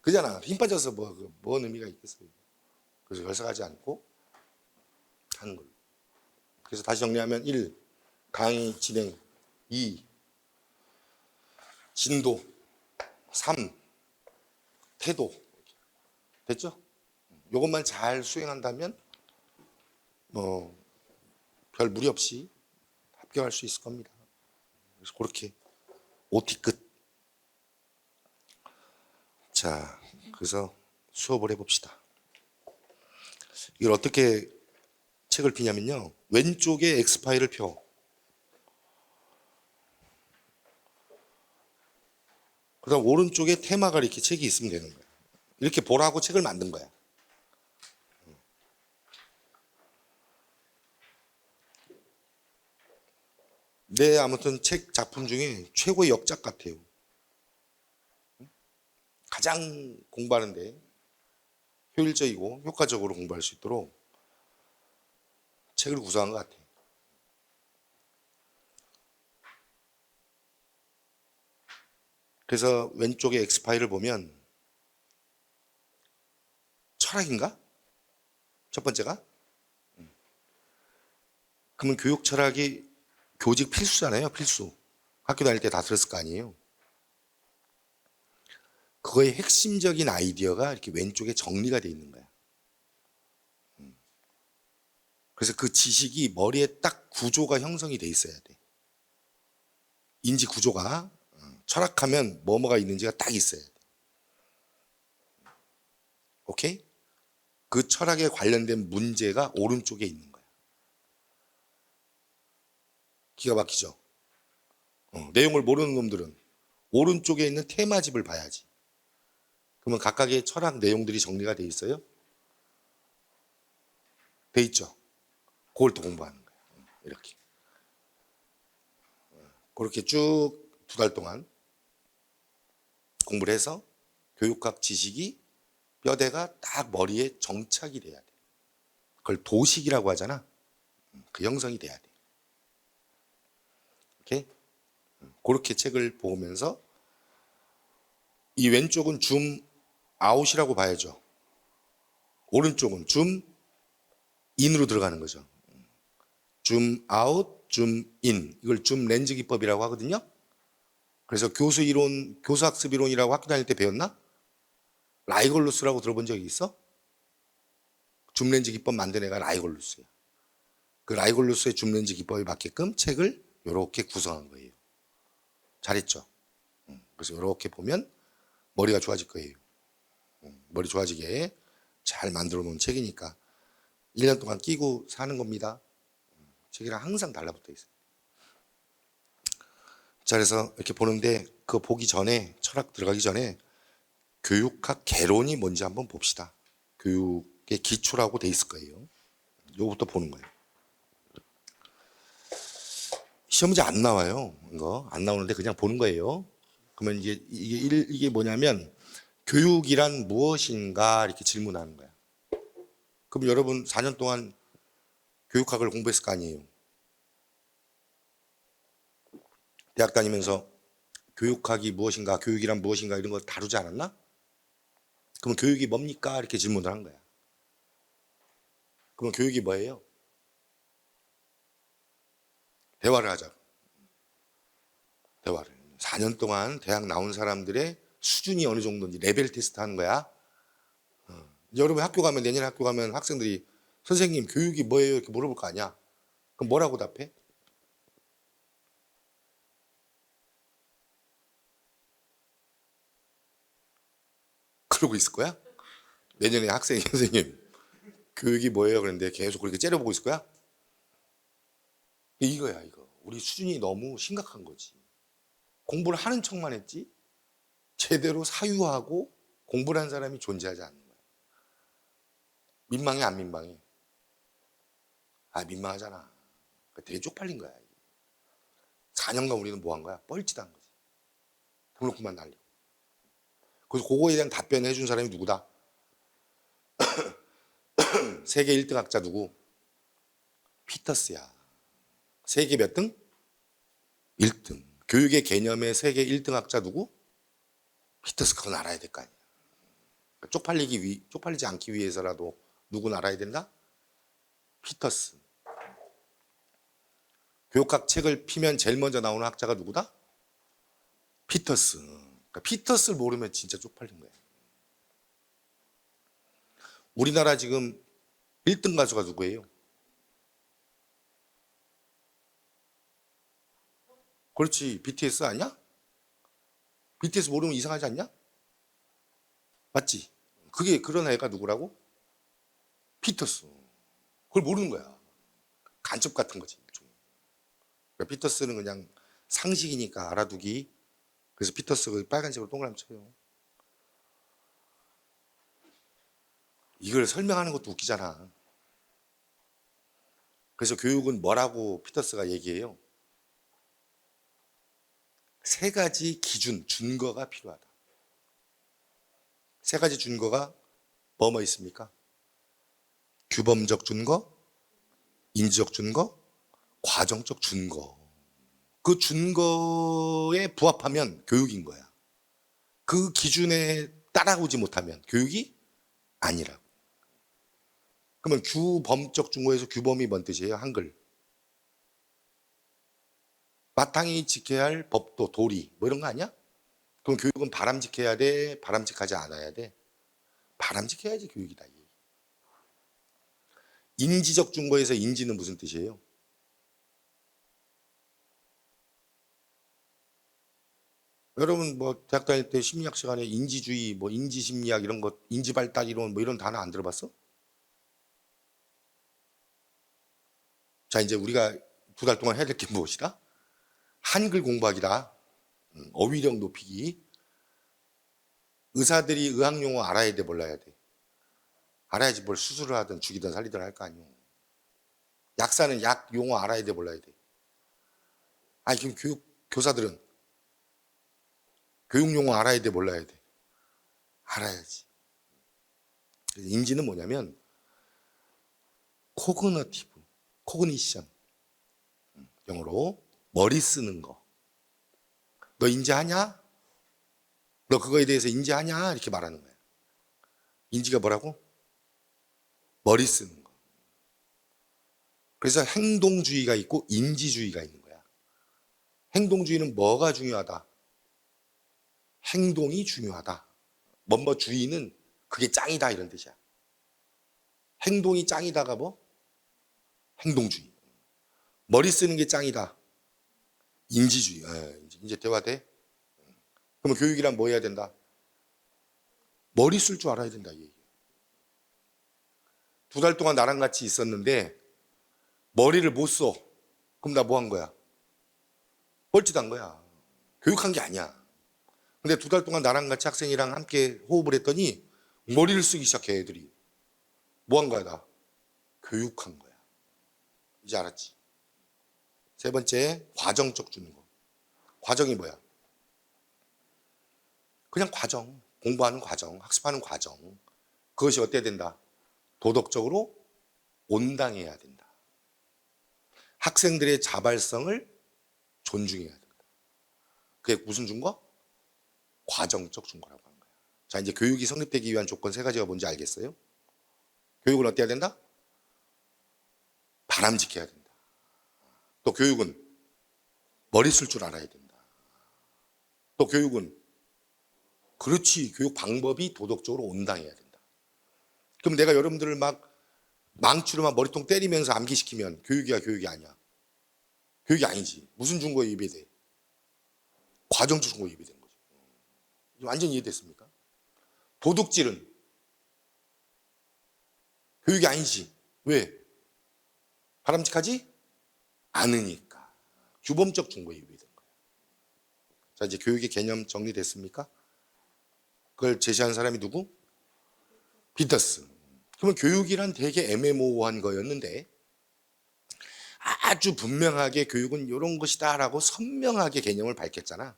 Speaker 1: 그잖아. 힘 빠져서 뭔 의미가 있겠어요. 그래서 결석하지 않고 하는 걸로. 그래서 다시 정리하면 1. 강의 진행, 2. 진도, 3. 태도. 됐죠? 이것만 잘 수행한다면 별 무리 없이 합격할 수 있을 겁니다. 그래서 그렇게 OT 끝. 자, 그래서 수업을 해봅시다. 이걸 어떻게 책을 피냐면요. 왼쪽에 X파일을 펴. 그 다음 오른쪽에 테마가 이렇게 책이 있으면 되는 거야. 이렇게 보라고 책을 만든 거야. 네, 아무튼 책 작품 중에 최고의 역작 같아요. 가장 공부하는데 효율적이고 효과적으로 공부할 수 있도록 책을 구성한 것 같아요. 그래서 왼쪽에 X파일을 보면 철학인가? 첫 번째가? 그러면 교육 철학이 교직 필수잖아요. 필수. 학교 다닐 때 다 들었을 거 아니에요. 그거의 핵심적인 아이디어가 이렇게 왼쪽에 정리가 돼 있는 거야. 그래서 그 지식이 머리에 딱 구조가 형성이 돼 있어야 돼. 인지 구조가. 철학하면 뭐가 있는지가 딱 있어야 돼. 오케이? 그 철학에 관련된 문제가 오른쪽에 있는 거야. 기가 막히죠? 내용을 모르는 놈들은 오른쪽에 있는 테마집을 봐야지. 그러면 각각의 철학 내용들이 정리가 돼 있어요? 돼 있죠? 그걸 또 공부하는 거야. 이렇게. 그렇게 쭉 2달 동안 공부를 해서 교육학 지식이 뼈대가 딱 머리에 정착이 돼야 돼. 그걸 도식이라고 하잖아. 그 형성이 돼야 돼. 오케이? 그렇게 책을 보면서 이 왼쪽은 줌 아웃이라고 봐야죠. 오른쪽은 줌 인으로 들어가는 거죠. 줌 아웃, 줌 인. 이걸 줌 렌즈 기법이라고 하거든요. 그래서 교수 이론, 교수 학습 이론이라고 학교 다닐 때 배웠나? 라이걸루스라고 들어본 적이 있어? 줌 렌즈 기법 만든 애가 라이걸루스야. 그 라이걸루스의 줌 렌즈 기법에 맞게끔 책을 이렇게 구성한 거예요. 잘했죠? 그래서 이렇게 보면 머리가 좋아질 거예요. 머리 좋아지게 잘 만들어 놓은 책이니까 1년 동안 끼고 사는 겁니다. 책이랑 항상 달라붙어 있어요. 자, 그래서 이렇게 보는데 그거 보기 전에 철학 들어가기 전에 교육학 개론이 뭔지 한번 봅시다. 교육의 기초라고 돼 있을 거예요. 요거부터 보는 거예요. 시험 문제 안 나와요. 이거 안 나오는데 그냥 보는 거예요. 그러면 이게 뭐냐면 교육이란 무엇인가 이렇게 질문하는 거야. 그럼 여러분 4년 동안 교육학을 공부했을 거 아니에요. 대학 다니면서 교육학이 무엇인가, 교육이란 무엇인가 이런 거 다루지 않았나? 그럼 교육이 뭡니까? 이렇게 질문을 한 거야. 그럼 교육이 뭐예요? 대화를 하자. 대화를. 4년 동안 대학 나온 사람들의 수준이 어느 정도인지 레벨 테스트 하는 거야. 여러분 학교 가면, 내년에 학교 가면 학생들이 선생님 교육이 뭐예요? 이렇게 물어볼 거 아니야. 그럼 뭐라고 답해? 그러고 있을 거야? 내년에 학생이 선생님 교육이 뭐예요? 그런데 계속 그렇게 째려보고 있을 거야? 이거야 이거. 우리 수준이 너무 심각한 거지. 공부를 하는 척만 했지 제대로 사유하고 공부를 한 사람이 존재하지 않는 거야. 민망해 안 민망해? 아 민망하잖아. 되게 쪽팔린 거야. 4년간 우리는 뭐 한 거야? 뻘짓한 거지. 등록금만 날리고. 그래서 그거에 대한 답변을 해준 사람이 누구다? 세계 1등 학자 누구? 피터스야. 세계 몇 등? 1등. 교육의 개념의 세계 1등 학자 누구? 피터스. 그건 알아야 될 거 아니야. 쪽팔리지 않기 위해서라도 누구는 알아야 된다? 피터슨. 교육학 책을 피면 제일 먼저 나오는 학자가 누구다? 피터슨. 그러니까 피터스를 모르면 진짜 쪽팔린 거예요. 우리나라 지금 1등 가수가 누구예요? 그렇지, BTS 아니야? BTS 모르면 이상하지 않냐? 맞지? 그런 애가 누구라고? 피터스. 그걸 모르는 거야. 간첩 같은 거지. 그러니까 피터스는 그냥 상식이니까 알아두기. 그래서 피터스가 빨간색으로 동그라미 쳐요. 이걸 설명하는 것도 웃기잖아. 그래서 교육은 뭐라고 피터스가 얘기해요? 세 가지 기준, 준거가 필요하다. 세 가지 준거가 뭐뭐 있습니까? 규범적 준거, 인지적 준거, 과정적 준거. 그 준거에 부합하면 교육인 거야. 그 기준에 따라오지 못하면 교육이 아니라고. 그러면 규범적 준거에서 규범이 뭔 뜻이에요? 한글. 마땅히 지켜야 할 법도, 도리, 뭐 이런 거 아니야? 그럼 교육은 바람직해야 돼? 바람직하지 않아야 돼? 바람직해야지 교육이다. 인지적 준거에서 인지는 무슨 뜻이에요? 여러분 뭐 대학 다닐 때 심리학 시간에 인지주의, 뭐 인지심리학 이런 것, 인지발달 이론 뭐 이런 단어 안 들어봤어? 자, 이제 우리가 2달 동안 해야 될 게 무엇이다? 한글 공부하기다. 어휘력 높이기. 의사들이 의학 용어 알아야 돼, 몰라야 돼? 알아야지 뭘 수술을 하든 죽이든 살리든 할 거 아니오. 약사는 약 용어 알아야 돼, 몰라야 돼? 아니, 그럼 교사들은 교육 용어 알아야 돼, 몰라야 돼? 알아야지. 인지는 뭐냐면 코그니션, 영어로 머리 쓰는 거. 너 인지하냐? 너 그거에 대해서 인지하냐? 이렇게 말하는 거야. 인지가 뭐라고? 머리 쓰는 거. 그래서 행동주의가 있고 인지주의가 있는 거야. 행동주의는 뭐가 중요하다? 행동이 중요하다. 주의는 그게 짱이다 이런 뜻이야. 행동이 짱이다가 뭐? 행동주의. 머리 쓰는 게 짱이다. 인지주의. 이제 대화돼? 그러면 교육이란 뭐 해야 된다? 머리 쓸 줄 알아야 된다. 2달 동안 나랑 같이 있었는데 머리를 못 써. 그럼 나 뭐 한 거야? 뻘짓한 거야. 교육한 게 아니야. 근데 2달 동안 나랑 같이 학생이랑 함께 호흡을 했더니 머리를 쓰기 시작해, 애들이. 뭐 한 거야, 나? 교육한 거야. 이제 알았지? 세 번째, 과정적 주는 거. 과정이 뭐야? 그냥 과정. 공부하는 과정, 학습하는 과정. 그것이 어때야 된다? 도덕적으로 온당해야 된다. 학생들의 자발성을 존중해야 된다. 그게 무슨 준거? 과정적 준거라고 하는 거야. 자, 이제 교육이 성립되기 위한 조건 3가지가 뭔지 알겠어요? 교육은 어때야 된다? 바람직해야 된다. 또 교육은 머리 쓸 줄 알아야 된다. 또 교육은 그렇지, 교육 방법이 도덕적으로 온당해야 된다. 그럼 내가 여러분들을 막 망치로 막 머리통 때리면서 암기시키면 교육이야, 교육이 아니야? 교육이 아니지. 무슨 준거에 입에 과정적 준거에 입이 된 거지. 완전히 이해됐습니까? 도둑질은 교육이 아니지. 왜? 바람직하지 않으니까. 규범적 준거에 입이 된 거야. 자, 이제 교육의 개념 정리됐습니까? 그걸 제시한 사람이 누구? 피터스. 그러면 교육이란 되게 애매모호한 거였는데 아주 분명하게 교육은 이런 것이다라고 선명하게 개념을 밝혔잖아.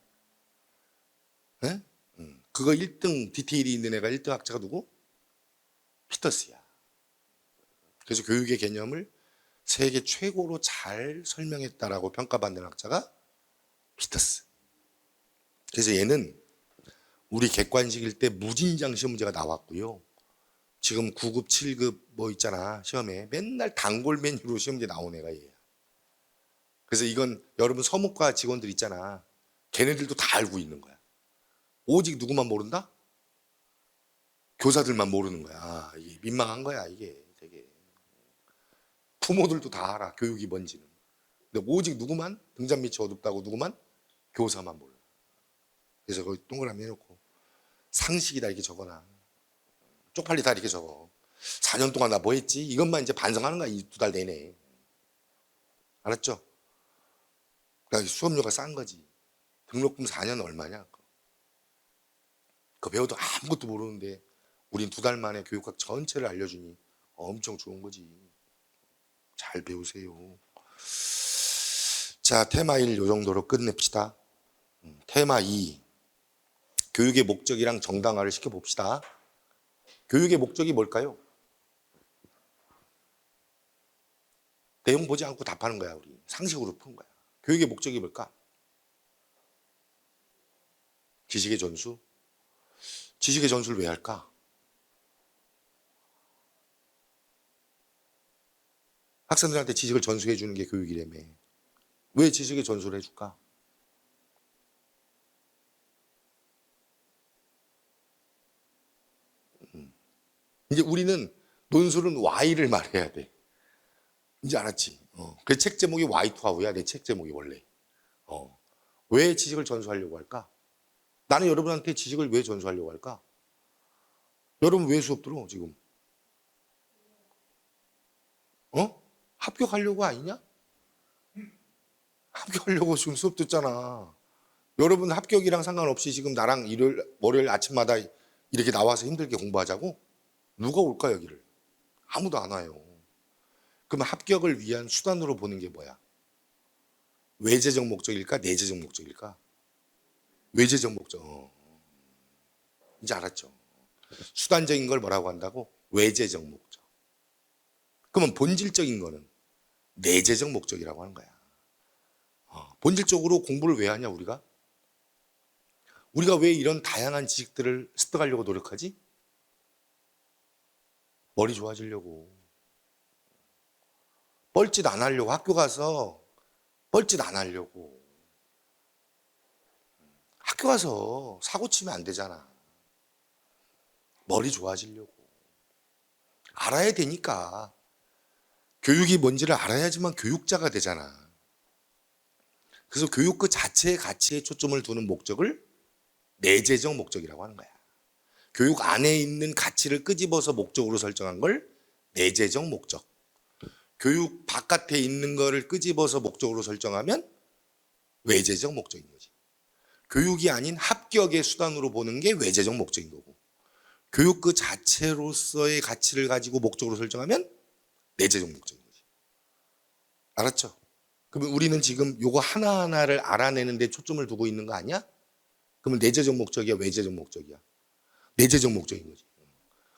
Speaker 1: 네? 그거 1등 디테일이 있는 애가 1등 학자가 누구? 피터스야. 그래서 교육의 개념을 세계 최고로 잘 설명했다라고 평가받는 학자가 피터스. 그래서 얘는 우리 객관식일 때 무진장 시험 문제가 나왔고요. 지금 9급, 7급 뭐 있잖아. 시험에 맨날 단골 메뉴로 시험 문제 나온 애가 얘야. 그래서 이건 여러분 서무과 직원들 있잖아. 걔네들도 다 알고 있는 거야. 오직 누구만 모른다? 교사들만 모르는 거야. 아, 이게 민망한 거야, 이게 되게. 부모들도 다 알아, 교육이 뭔지는. 근데 오직 누구만? 등잔 밑이 어둡다고 누구만? 교사만 몰라. 그래서 거기 동그라미 해놓고 상식이다 이렇게 적어놔. 쪽팔리다 이렇게 적어. 4년 동안 나 뭐 했지? 이것만 이제 반성하는 거야, 이 2달 내내. 알았죠? 그러니까 수업료가 싼 거지. 등록금 4년 얼마냐? 그거 배워도 아무것도 모르는데 우린 2달 만에 교육학 전체를 알려주니 엄청 좋은 거지. 잘 배우세요. 자, 테마 1 요 정도로 끝냅시다. 테마 2 교육의 목적이랑 정당화를 시켜봅시다. 교육의 목적이 뭘까요? 내용 보지 않고 답하는 거야. 우리 상식으로 푸는 거야. 교육의 목적이 뭘까? 지식의 전수? 지식의 전수를 왜 할까? 학생들한테 지식을 전수해 주는 게 교육이라며. 왜 지식의 전수를 해줄까? 이제 우리는 논술은 Y를 말해야 돼. 이제 알았지? 그 책 제목이 Y2How야, 내 책 제목이 원래. 왜 지식을 전수하려고 할까? 나는 여러분한테 지식을 왜 전수하려고 할까? 여러분 왜 수업 들어, 지금? 합격하려고 아니냐? 합격하려고 지금 수업 듣잖아. 여러분 합격이랑 상관없이 지금 나랑 일요일, 월요일 아침마다 이렇게 나와서 힘들게 공부하자고? 누가 올까, 여기를? 아무도 안 와요. 그러면 합격을 위한 수단으로 보는 게 뭐야? 외재적 목적일까? 내재적 목적일까? 외재적 목적. 이제 알았죠? 수단적인 걸 뭐라고 한다고? 외재적 목적. 그러면 본질적인 거는 내재적 목적이라고 하는 거야. 본질적으로 공부를 왜 하냐, 우리가? 우리가 왜 이런 다양한 지식들을 습득하려고 노력하지? 머리 좋아지려고. 뻘짓 안 하려고. 학교 가서 뻘짓 안 하려고. 학교 가서 사고 치면 안 되잖아. 머리 좋아지려고. 알아야 되니까. 교육이 뭔지를 알아야지만 교육자가 되잖아. 그래서 교육 그 자체의 가치에 초점을 두는 목적을 내재적 목적이라고 하는 거야. 교육 안에 있는 가치를 끄집어서 목적으로 설정한 걸 내재적 목적. 교육 바깥에 있는 거를 끄집어서 목적으로 설정하면 외재적 목적인 거지. 교육이 아닌 합격의 수단으로 보는 게 외재적 목적인 거고, 교육 그 자체로서의 가치를 가지고 목적으로 설정하면 내재적 목적인 거지. 알았죠? 그러면 우리는 지금 요거 하나하나를 알아내는 데 초점을 두고 있는 거 아니야? 그러면 내재적 목적이야, 외재적 목적이야? 내재적 목적인 거지.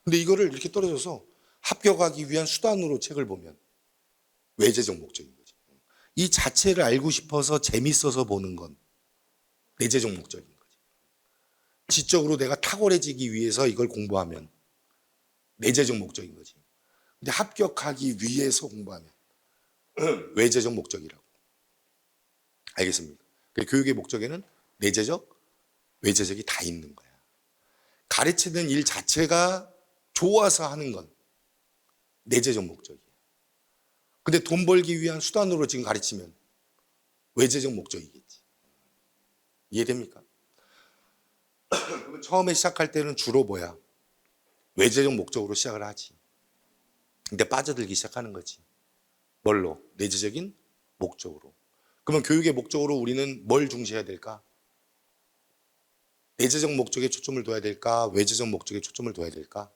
Speaker 1: 근데 이거를 이렇게 떨어져서 합격하기 위한 수단으로 책을 보면 외재적 목적인 거지. 이 자체를 알고 싶어서 재밌어서 보는 건 내재적 목적인 거지. 지적으로 내가 탁월해지기 위해서 이걸 공부하면 내재적 목적인 거지. 근데 합격하기 위해서 공부하면 외재적 목적이라고. 알겠습니까? 교육의 목적에는 내재적, 외재적이 다 있는 거야. 가르치는 일 자체가 좋아서 하는 건 내재적 목적이야. 근데 돈 벌기 위한 수단으로 지금 가르치면 외재적 목적이겠지. 이해됩니까? 그러면 처음에 시작할 때는 주로 뭐야? 외재적 목적으로 시작을 하지. 근데 빠져들기 시작하는 거지. 뭘로? 내재적인 목적으로. 그러면 교육의 목적으로 우리는 뭘 중시해야 될까? 내재적 목적에 초점을 둬야 될까? 외재적 목적에 초점을 둬야 될까?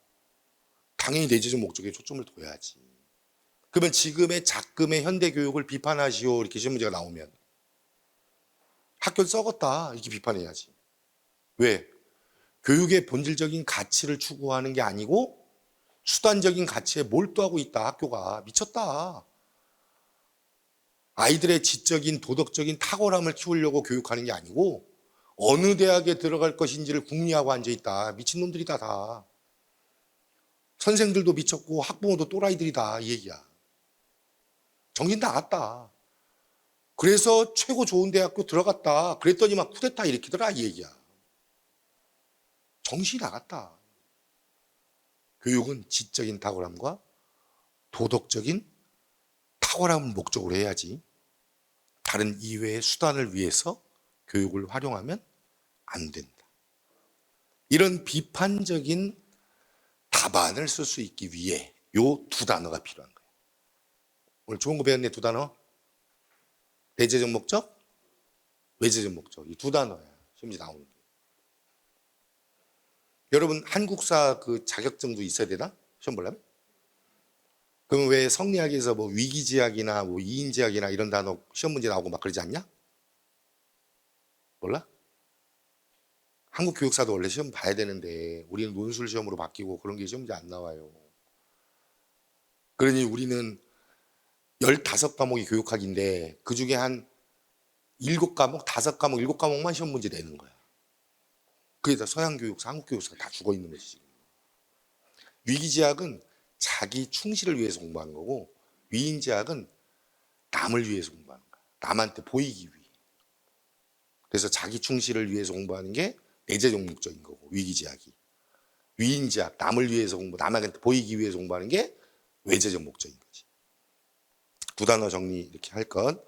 Speaker 1: 당연히 내재적 목적에 초점을 둬야지. 그러면 지금의 작금의 현대교육을 비판하시오 이렇게 시험 문제가 나오면 학교를 썩었다 이렇게 비판해야지. 왜? 교육의 본질적인 가치를 추구하는 게 아니고 수단적인 가치에 몰두하고 있다. 학교가 미쳤다. 아이들의 지적인 도덕적인 탁월함을 키우려고 교육하는 게 아니고 어느 대학에 들어갈 것인지를 궁리하고 앉아있다. 미친놈들이다 다. 선생들도 미쳤고 학부모도 또라이들이다 이 얘기야. 정신 나갔다. 그래서 최고 좋은 대학교 들어갔다. 그랬더니만 쿠데타 일으키더라 이 얘기야. 정신이 나갔다. 교육은 지적인 탁월함과 도덕적인 탁월함을 목적으로 해야지 다른 이외의 수단을 위해서 교육을 활용하면 안 된다. 이런 비판적인 답안을 쓸 수 있기 위해 요 두 단어가 필요한 거예요. 오늘 좋은 거 배웠네. 두 단어. 내재적 목적, 외재적 목적. 이 두 단어야. 시험지 나오는 게. 여러분 한국사 그 자격증도 있어야 되나? 시험 보려면? 그럼 왜 성리학에서 뭐 위기지학이나 뭐 이인지학이나 이런 단어 시험 문제 나오고 막 그러지 않냐? 몰라? 한국 교육사도 원래 시험 봐야 되는데 우리는 논술 시험으로 바뀌고 그런 게 시험지 안 나와요. 그러니 우리는 15과목이 교육학인데 그 중에 한 7과목, 5과목, 7과목만 시험 문제 내는 거야. 그래서 서양 교육사, 한국 교육사가 다 죽어 있는 거지 지금. 위기지학은 자기 충실을 위해서 공부하는 거고 위인지학은 남을 위해서 공부하는 거야. 남한테 보이기 위해. 그래서 자기 충실을 위해서 공부하는 게 내재적 목적인 거고 위기지학이. 위인지학, 남을 위해서 남한테 보이기 위해서 공부하는 게 외재적 목적인 거지. 두 단어 정리 이렇게 할 것.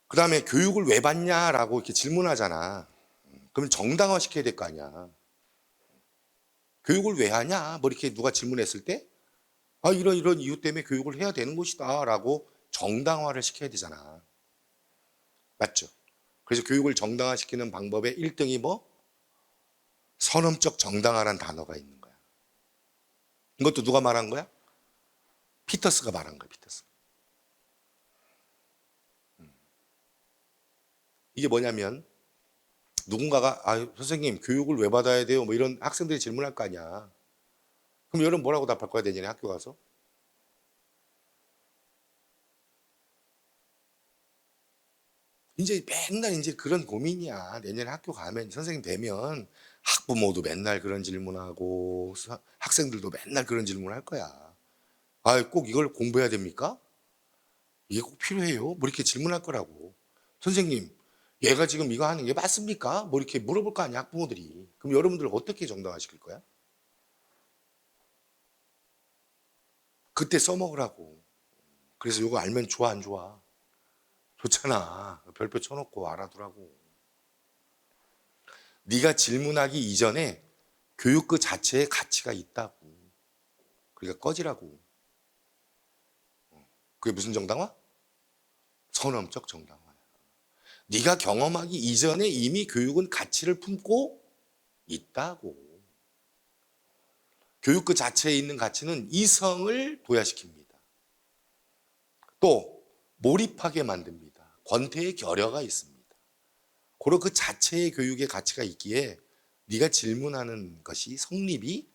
Speaker 1: 그 다음에 교육을 왜 받냐라고 이렇게 질문하잖아. 그럼 정당화 시켜야 될 거 아니야. 교육을 왜 하냐? 뭐 이렇게 누가 질문했을 때, 아, 이런 이유 때문에 교육을 해야 되는 것이다. 라고 정당화를 시켜야 되잖아. 맞죠? 그래서 교육을 정당화 시키는 방법의 1등이 뭐? 선언적 정당화라는 단어가 있는 거야. 이것도 누가 말한 거야? 피터스가 말한 거야, 피터스. 이게 뭐냐면, 누군가가, 아, 선생님, 교육을 왜 받아야 돼요? 뭐 이런 학생들이 질문할 거 아니야. 그럼 여러분 뭐라고 답할 거야, 내년에 학교 가서? 이제 맨날 이제 그런 고민이야. 내년에 학교 가면, 선생님 되면 학부모도 맨날 그런 질문하고, 학생들도 맨날 그런 질문을 할 거야. 아, 꼭 이걸 공부해야 됩니까? 이게 꼭 필요해요? 뭐 이렇게 질문할 거라고. 선생님, 얘가 지금 이거 하는 게 맞습니까? 뭐 이렇게 물어볼 거 아니야, 학부모들이. 그럼 여러분들 어떻게 정당화 시킬 거야? 그때 써먹으라고. 그래서 이거 알면 좋아, 안 좋아? 좋잖아. 별표 쳐놓고 알아두라고. 네가 질문하기 이전에 교육 그 자체에 가치가 있다고. 그러니까 꺼지라고. 그게 무슨 정당화? 선언적 정당화야. 네가 경험하기 이전에 이미 교육은 가치를 품고 있다고. 교육 그 자체에 있는 가치는 이성을 도야시킵니다. 또 몰입하게 만듭니다. 권태의 결여가 있습니다. 고로 그 자체의 교육의 가치가 있기에 네가 질문하는 것이 성립이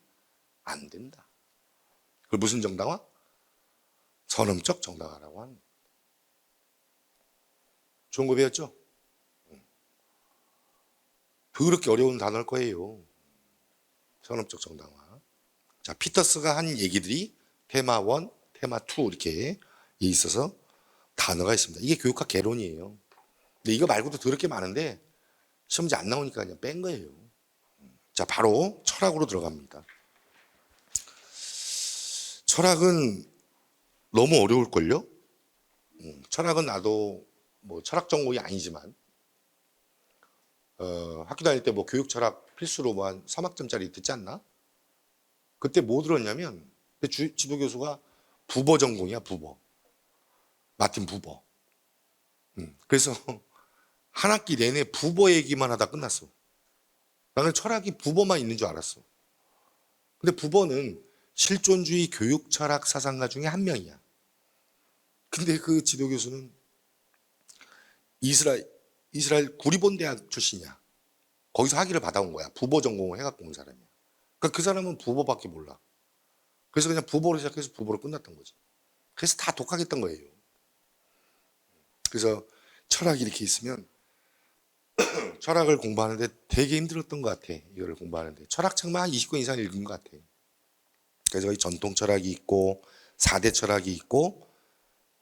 Speaker 1: 안 된다. 그걸 무슨 정당화? 선언적 정당화라고 하는. 좋은 거 배웠죠? 그렇게 어려운 단어일 거예요. 선언적 정당화. 자, 피터스가 한 얘기들이 테마 1, 테마 2 이렇게 있어서 단어가 있습니다. 이게 교육학 개론이에요. 근데 이거 말고도 더럽게 많은데 시험지 안 나오니까 그냥 뺀 거예요. 자, 바로 철학으로 들어갑니다. 철학은 너무 어려울걸요? 철학은 나도 뭐 철학 전공이 아니지만 학교 다닐 때 뭐 교육 철학 필수로 뭐 한 3학점짜리 듣지 않나? 그때 뭐 들었냐면 지도 교수가 부버 전공이야, 부버. 마틴 부버. 그래서 한 학기 내내 부버 얘기만 하다 끝났어. 나는 철학이 부버만 있는 줄 알았어. 근데 부버는 실존주의 교육 철학 사상가 중에 한 명이야. 근데 그 지도 교수는 이스라엘 구리본 대학 출신이야. 거기서 학위를 받아온 거야. 부버 전공을 해갖고 온 사람이야. 그러니까 그 사람은 부버밖에 몰라. 그래서 그냥 부버로 시작해서 부버로 끝났던 거지. 그래서 다 독학했던 거예요. 그래서 철학이 이렇게 있으면 철학을 공부하는데 되게 힘들었던 것 같아. 이거를 공부하는데 철학책만 한 20권 이상 읽은 것 같아. 그래서 거기 전통 철학이 있고 4대 철학이 있고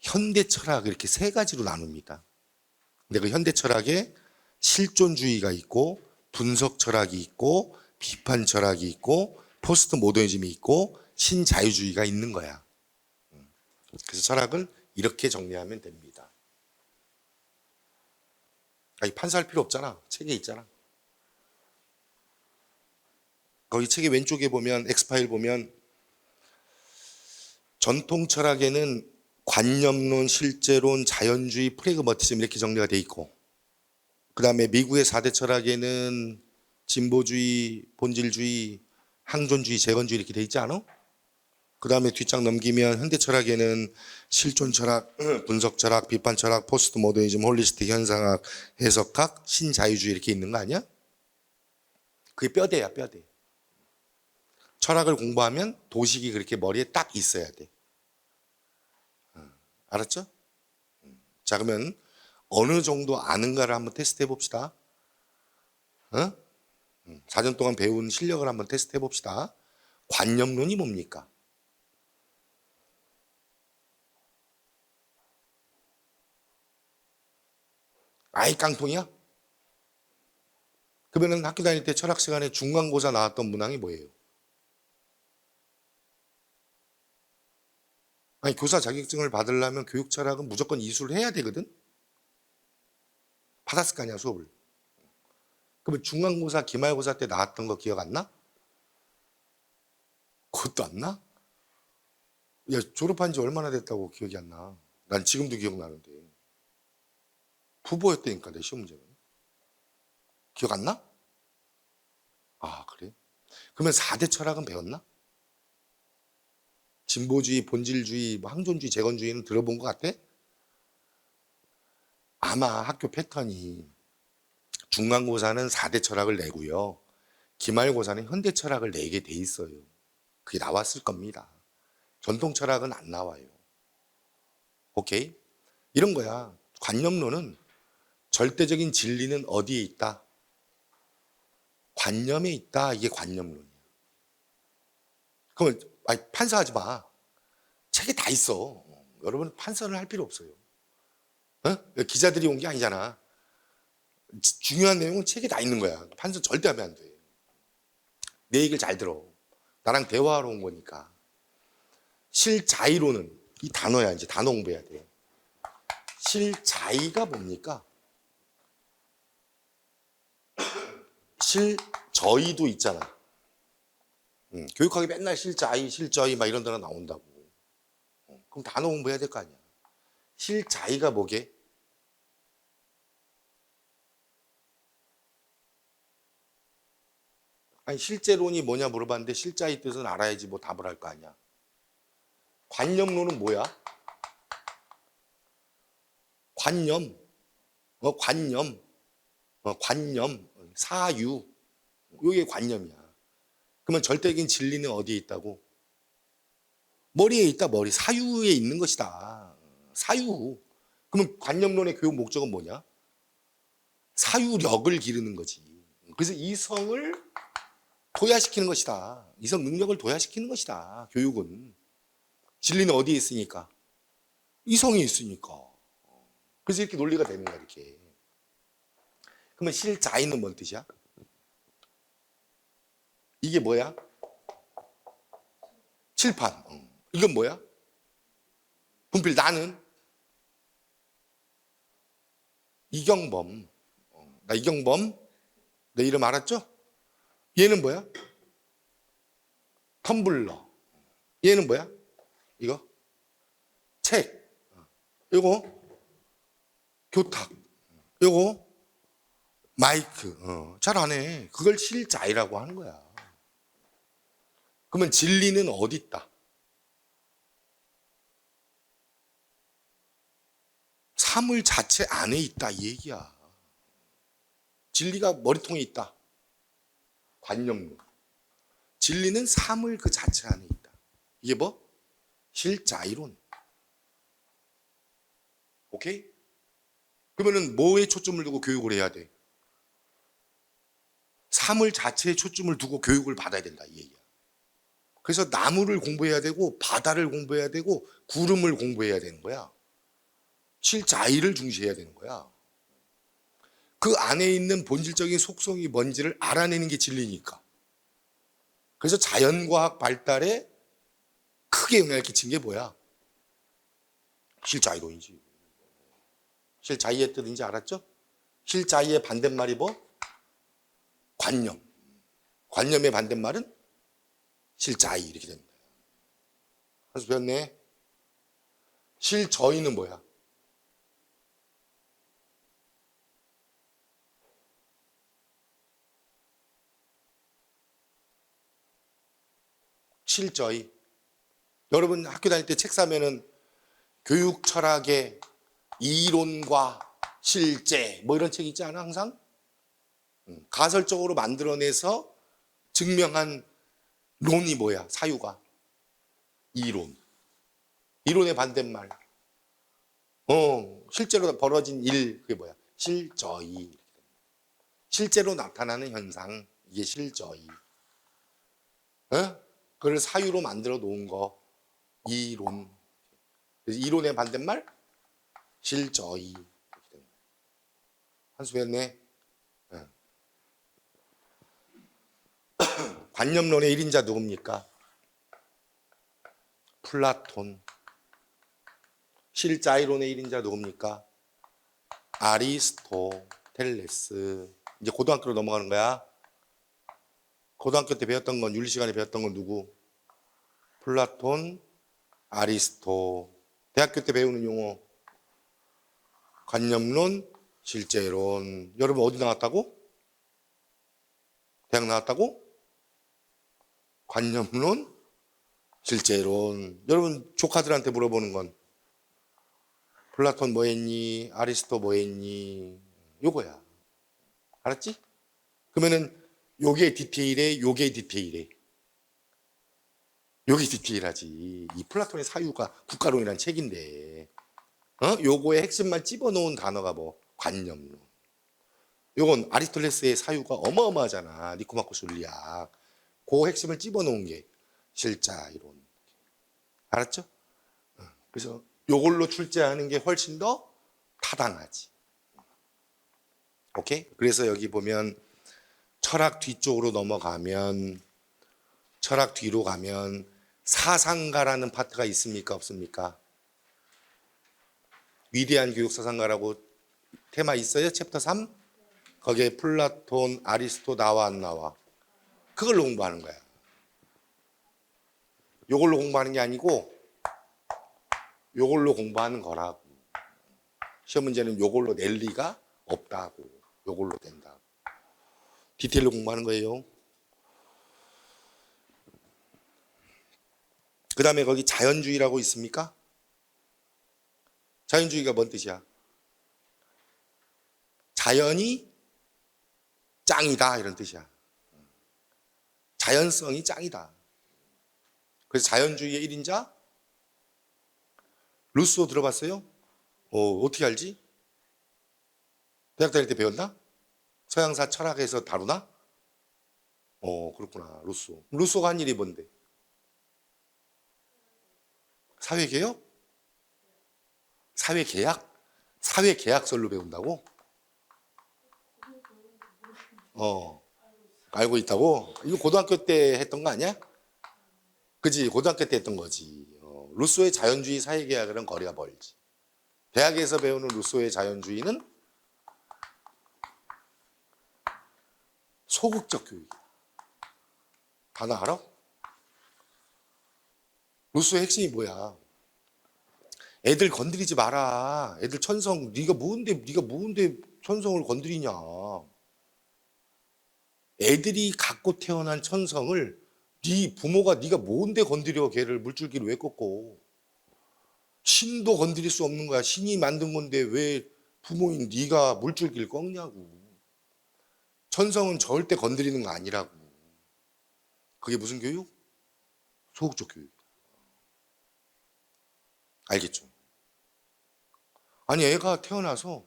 Speaker 1: 현대 철학 이렇게 세 가지로 나눕니다. 근데 그 현대 철학에 실존주의가 있고 분석 철학이 있고 비판 철학이 있고 포스트 모더니즘이 있고 신자유주의가 있는 거야. 그래서 철학은 이렇게 정리하면 됩니다. 아니, 판사할 필요 없잖아. 책에 있잖아. 거기 책의 왼쪽에 보면 엑스파일 보면 전통 철학에는 관념론, 실제론, 자연주의, 프래그마티즘 이렇게 정리가 돼 있고 그 다음에 미국의 4대 철학에는 진보주의, 본질주의, 항존주의, 재건주의 이렇게 돼 있지 않아? 그 다음에 뒷장 넘기면 현대 철학에는 실존 철학, 분석 철학, 비판 철학, 포스트 모더니즘, 홀리스틱 현상학, 해석학, 신자유주의 이렇게 있는 거 아니야? 그게 뼈대야, 뼈대. 철학을 공부하면 도식이 그렇게 머리에 딱 있어야 돼. 알았죠? 자, 그러면 어느 정도 아는가를 한번 테스트 해봅시다. 어? 4년 동안 배운 실력을 한번 테스트 해봅시다. 관념론이 뭡니까? 아이 깡통이야? 그러면 학교 다닐 때 철학 시간에 중간고사 나왔던 문항이 뭐예요? 아니 교사 자격증을 받으려면 교육 철학은 무조건 이수를 해야 되거든? 받았을 거 아니야 수업을. 그러면 중간고사 기말고사 때 나왔던 거 기억 안 나? 그것도 안 나? 야 졸업한 지 얼마나 됐다고 기억이 안 나. 난 지금도 기억나는데 부보였다니까 내 시험 문제는. 기억 안 나? 아 그래? 그러면 4대 철학은 배웠나? 진보주의, 본질주의, 뭐 항존주의, 재건주의는 들어본 것 같아? 아마 학교 패턴이 중간고사는 4대 철학을 내고요. 기말고사는 현대 철학을 내게 돼 있어요. 그게 나왔을 겁니다. 전통 철학은 안 나와요. 오케이? 이런 거야. 관념론은 절대적인 진리는 어디에 있다? 관념에 있다. 이게 관념론이야. 그러면 아니, 판사하지 마. 책에 다 있어. 여러분 판사를 할 필요 없어요. 어? 기자들이 온 게 아니잖아. 중요한 내용은 책에 다 있는 거야. 판사 절대 하면 안 돼. 내 얘기를 잘 들어. 나랑 대화하러 온 거니까. 실자의론은 이 단어야. 이제 단어 공부해야 돼. 실자의가 뭡니까? 실저의도 있잖아. 교육학에 맨날 실자의, 실저의 막 이런 단어 나온다고. 그럼 단어 공부해야 될 거 아니야. 실자의가 뭐게? 아니 실제론이 뭐냐 물어봤는데 실자의 뜻은 알아야지 뭐 답을 할 거 아니야. 관념론은 뭐야? 관념, 관념, 관념, 사유. 이게 관념이야. 그러면 절대적인 진리는 어디에 있다고? 머리에 있다, 머리. 사유에 있는 것이다. 사유. 그러면 관념론의 교육 목적은 뭐냐? 사유력을 기르는 거지. 그래서 이성을 도야시키는 것이다. 이성 능력을 도야시키는 것이다. 교육은. 진리는 어디에 있으니까? 이성이 있으니까. 그래서 이렇게 논리가 되는 거야, 이렇게. 그러면 실자의는 뭔 뜻이야? 이게 뭐야? 칠판. 이건 뭐야? 분필. 나는 이경범. 나 이경범. 내 이름 알았죠? 얘는 뭐야? 텀블러. 얘는 뭐야? 이거? 책. 이거 교탁. 이거 마이크. 잘 안 해. 그걸 실자의라고 하는 거야. 그러면 진리는 어디 있다? 사물 자체 안에 있다 이 얘기야. 진리가 머리통에 있다. 관념론. 진리는 사물 그 자체 안에 있다. 이게 뭐? 실자의론. 오케이? 그러면은 뭐에 초점을 두고 교육을 해야 돼? 사물 자체에 초점을 두고 교육을 받아야 된다 이 얘기야. 그래서 나무를 공부해야 되고 바다를 공부해야 되고 구름을 공부해야 되는 거야. 실자의를 중시해야 되는 거야. 그 안에 있는 본질적인 속성이 뭔지를 알아내는 게 진리니까. 그래서 자연과학 발달에 크게 영향을 끼친 게 뭐야? 실자의론이지. 실자의의 뜻인지 알았죠? 실자의의 반대말이 뭐? 관념. 관념의 반대말은 실자의 이렇게 되는 거야. 그래서 배웠네. 실저의는 뭐야? 실저의. 여러분 학교 다닐 때 책 사면은 교육 철학의 이론과 실제 뭐 이런 책 있지 않아 항상? 가설적으로 만들어내서 증명한 론이 뭐야? 사유가 이론. 이론의 반대말. 실제로 벌어진 일 그게 뭐야? 실저의. 실제로 나타나는 현상 이게 실저의. 그걸 사유로 만들어 놓은 거 이론. 그래서 이론의 반대말 실저의. 한수 배웠네. 관념론의 1인자 누굽니까? 플라톤. 실자의론의 1인자 누굽니까? 아리스토텔레스. 이제 고등학교로 넘어가는 거야. 고등학교 때 배웠던 건 윤리 시간에 배웠던 건 누구? 플라톤, 아리스토. 대학교 때 배우는 용어 관념론, 실제론. 여러분 어디 나왔다고? 대학 나왔다고? 관념론, 실제론. 여러분 조카들한테 물어보는 건 플라톤 뭐 했니? 아리스토 뭐 했니? 요거야. 알았지? 그러면은 요게 디테일에 요게 디테일에 요게 디테일하지. 이 플라톤의 사유가 국가론이라는 책인데 요거의 핵심만 집어넣은 단어가 뭐 관념론. 요건 아리스토텔레스의 사유가 어마어마하잖아. 니코마코스 윤리학. 그 핵심을 집어넣은 게 실자이론. 알았죠? 그래서 요걸로 출제하는 게 훨씬 더 타당하지. 오케이? 그래서 여기 보면 철학 뒤쪽으로 넘어가면 철학 뒤로 가면 사상가라는 파트가 있습니까? 없습니까? 위대한 교육 사상가라고 테마 있어요? 챕터 3? 거기에 플라톤, 아리스토 나와 안 나와? 그걸로 공부하는 거야. 요걸로 공부하는 게 아니고 요걸로 공부하는 거라고. 시험 문제는 요걸로 낼 리가 없다고. 요걸로 된다고. 디테일로 공부하는 거예요. 그 다음에 거기 자연주의라고 있습니까? 자연주의가 뭔 뜻이야? 자연이 짱이다 이런 뜻이야. 자연성이 짱이다. 그래서 자연주의의 1인자 루소 들어봤어요? 어떻게 알지? 대학 다닐 때 배웠나? 서양사 철학에서 다루나? 그렇구나. 루소. 루소가 한 일이 뭔데? 사회개혁? 사회계약? 사회계약설로 배운다고? 알고 있다고? 이거 고등학교 때 했던 거 아니야? 그지? 고등학교 때 했던 거지. 루소의 자연주의 사회계약이랑 거리가 멀지. 대학에서 배우는 루소의 자연주의는 소극적 교육이야. 단어 알아? 루소의 핵심이 뭐야? 애들 건드리지 마라. 애들 천성, 네가 뭔데 천성을 건드리냐? 애들이 갖고 태어난 천성을 네 부모가 네가 뭔데 건드려 걔를 물줄기를 왜 꺾고? 신도 건드릴 수 없는 거야. 신이 만든 건데 왜 부모인 네가 물줄기를 꺾냐고. 천성은 절대 건드리는 거 아니라고. 그게 무슨 교육? 소극적 교육. 알겠죠? 아니 애가 태어나서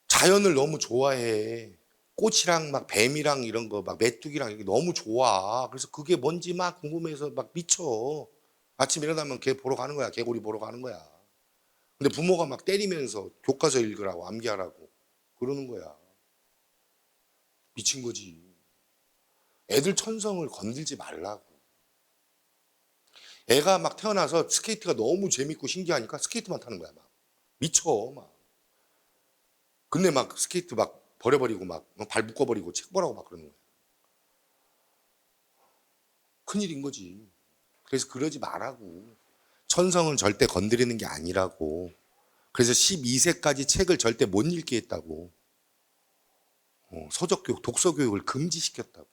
Speaker 1: 자연을 너무 좋아해. 꽃이랑 막 뱀이랑 이런 거 막 메뚜기랑 이게 너무 좋아. 그래서 그게 뭔지 막 궁금해서 막 미쳐. 아침 일어나면 걔 보러 가는 거야. 개구리 보러 가는 거야. 근데 부모가 막 때리면서 교과서 읽으라고 암기하라고 그러는 거야. 미친 거지. 애들 천성을 건들지 말라고. 애가 막 태어나서 스케이트가 너무 재밌고 신기하니까 스케이트만 타는 거야. 막 미쳐 막. 근데 막 스케이트 막 버려버리고 막 발 묶어버리고 책 보라고 막 그러는 거야. 큰일인 거지. 그래서 그러지 말라고. 천성은 절대 건드리는 게 아니라고. 그래서 12세까지 책을 절대 못 읽게 했다고. 서적 교육, 독서 교육을 금지시켰다고.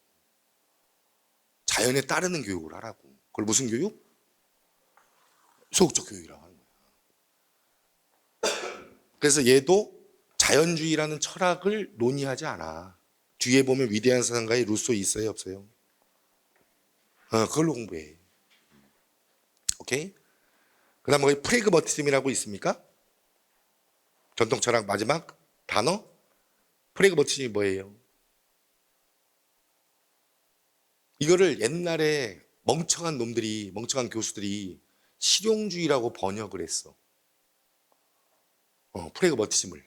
Speaker 1: 자연에 따르는 교육을 하라고. 그걸 무슨 교육? 소극적 교육이라고 하는 거야. 그래서 얘도 자연주의라는 철학을 논의하지 않아. 뒤에 보면 위대한 사상가의 루소 있어요, 없어요? 그걸로 공부해. 오케이? 그 다음 거기 프레그머티즘이라고 있습니까? 전통 철학 마지막 단어? 프레그머티즘이 뭐예요? 이거를 옛날에 멍청한 놈들이, 멍청한 교수들이 실용주의라고 번역을 했어. 프레그머티즘을.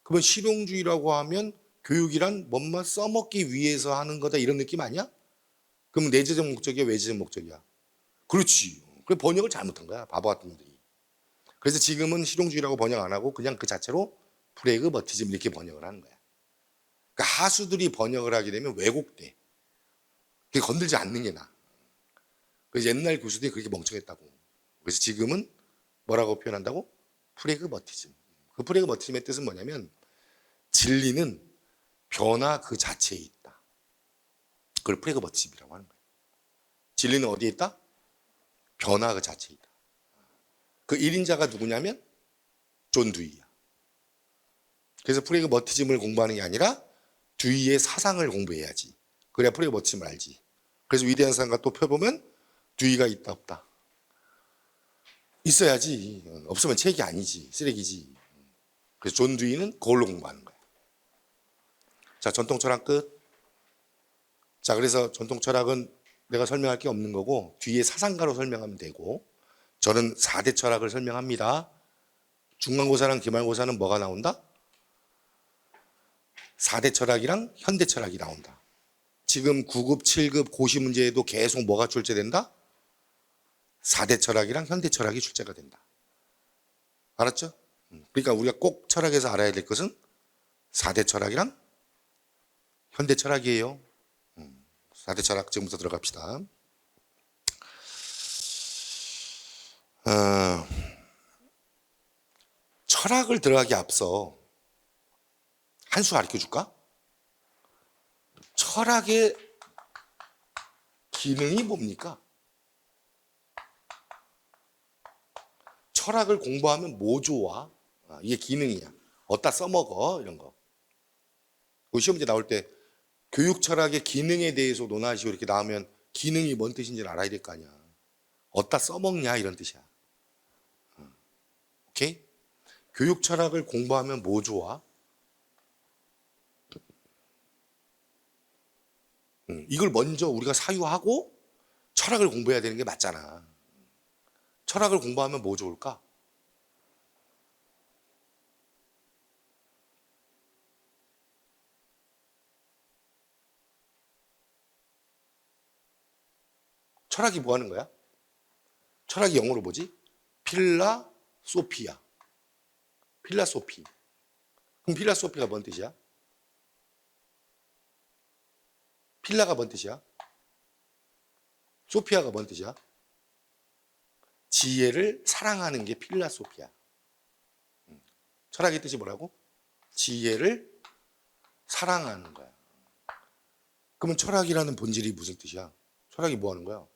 Speaker 1: 그러면 실용주의라고 하면 교육이란 뭔가 써먹기 위해서 하는 거다 이런 느낌 아니야? 그럼 내재적 목적이야, 외재적 목적이야? 그렇지. 그래 번역을 잘못한 거야, 바보 같은 놈들이. 그래서 지금은 실용주의라고 번역 안 하고 그냥 그 자체로 프레그머티즘 이렇게 번역을 하는 거야. 그러니까 하수들이 번역을 하게 되면 왜곡돼. 그게 건들지 않는 게 나아. 그래서 옛날 교수들이 그렇게 멍청했다고. 그래서 지금은 뭐라고 표현한다고? 프레그머티즘. 그 프레그머티즘의 뜻은 뭐냐면 진리는 변화 그 자체에 있다. 그걸 프레그머티즘이라고 하는 거예요. 진리는 어디에 있다? 변화 그 자체에 있다. 그 1인자가 누구냐면 존 듀이야. 그래서 프레그머티즘을 공부하는 게 아니라 듀이의 사상을 공부해야지. 그래야 프레그머티즘을 알지. 그래서 위대한 사상가 또 펴보면 듀이가 있다 없다. 있어야지. 없으면 책이 아니지. 쓰레기지. 그래서 존 듀이는 그걸로 공부하는 거야. 자, 전통 철학 끝. 자, 그래서 전통 철학은 내가 설명할 게 없는 거고 뒤에 사상가로 설명하면 되고 저는 4대 철학을 설명합니다. 중간고사랑 기말고사는 뭐가 나온다? 4대 철학이랑 현대 철학이 나온다. 지금 9급, 7급 고시 문제에도 계속 뭐가 출제된다? 4대 철학이랑 현대 철학이 출제가 된다. 알았죠? 그러니까 우리가 꼭 철학에서 알아야 될 것은 4대 철학이랑 현대 철학이에요. 4대 철학 지금부터 들어갑시다. 철학을 들어가기 앞서 한 수 가르쳐 줄까? 철학의 기능이 뭡니까? 철학을 공부하면 뭐 좋아? 이게 기능이야. 어디다 써먹어? 이런 거. 시험 문제 나올 때 교육 철학의 기능에 대해서 논하시오 이렇게 나오면 기능이 뭔 뜻인지 알아야 될 거 아니야. 어디다 써먹냐 이런 뜻이야. 오케이? 교육 철학을 공부하면 뭐 좋아? 이걸 먼저 우리가 사유하고 철학을 공부해야 되는 게 맞잖아. 철학을 공부하면 뭐 좋을까? 철학이 뭐 하는 거야? 철학이 영어로 뭐지? 필라소피야. 필라소피. 그럼 필라소피가 뭔 뜻이야? 필라가 뭔 뜻이야? 소피아가 뭔 뜻이야? 지혜를 사랑하는 게 필라소피야. 철학의 뜻이 뭐라고? 지혜를 사랑하는 거야. 그러면 철학이라는 본질이 무슨 뜻이야? 철학이 뭐 하는 거야?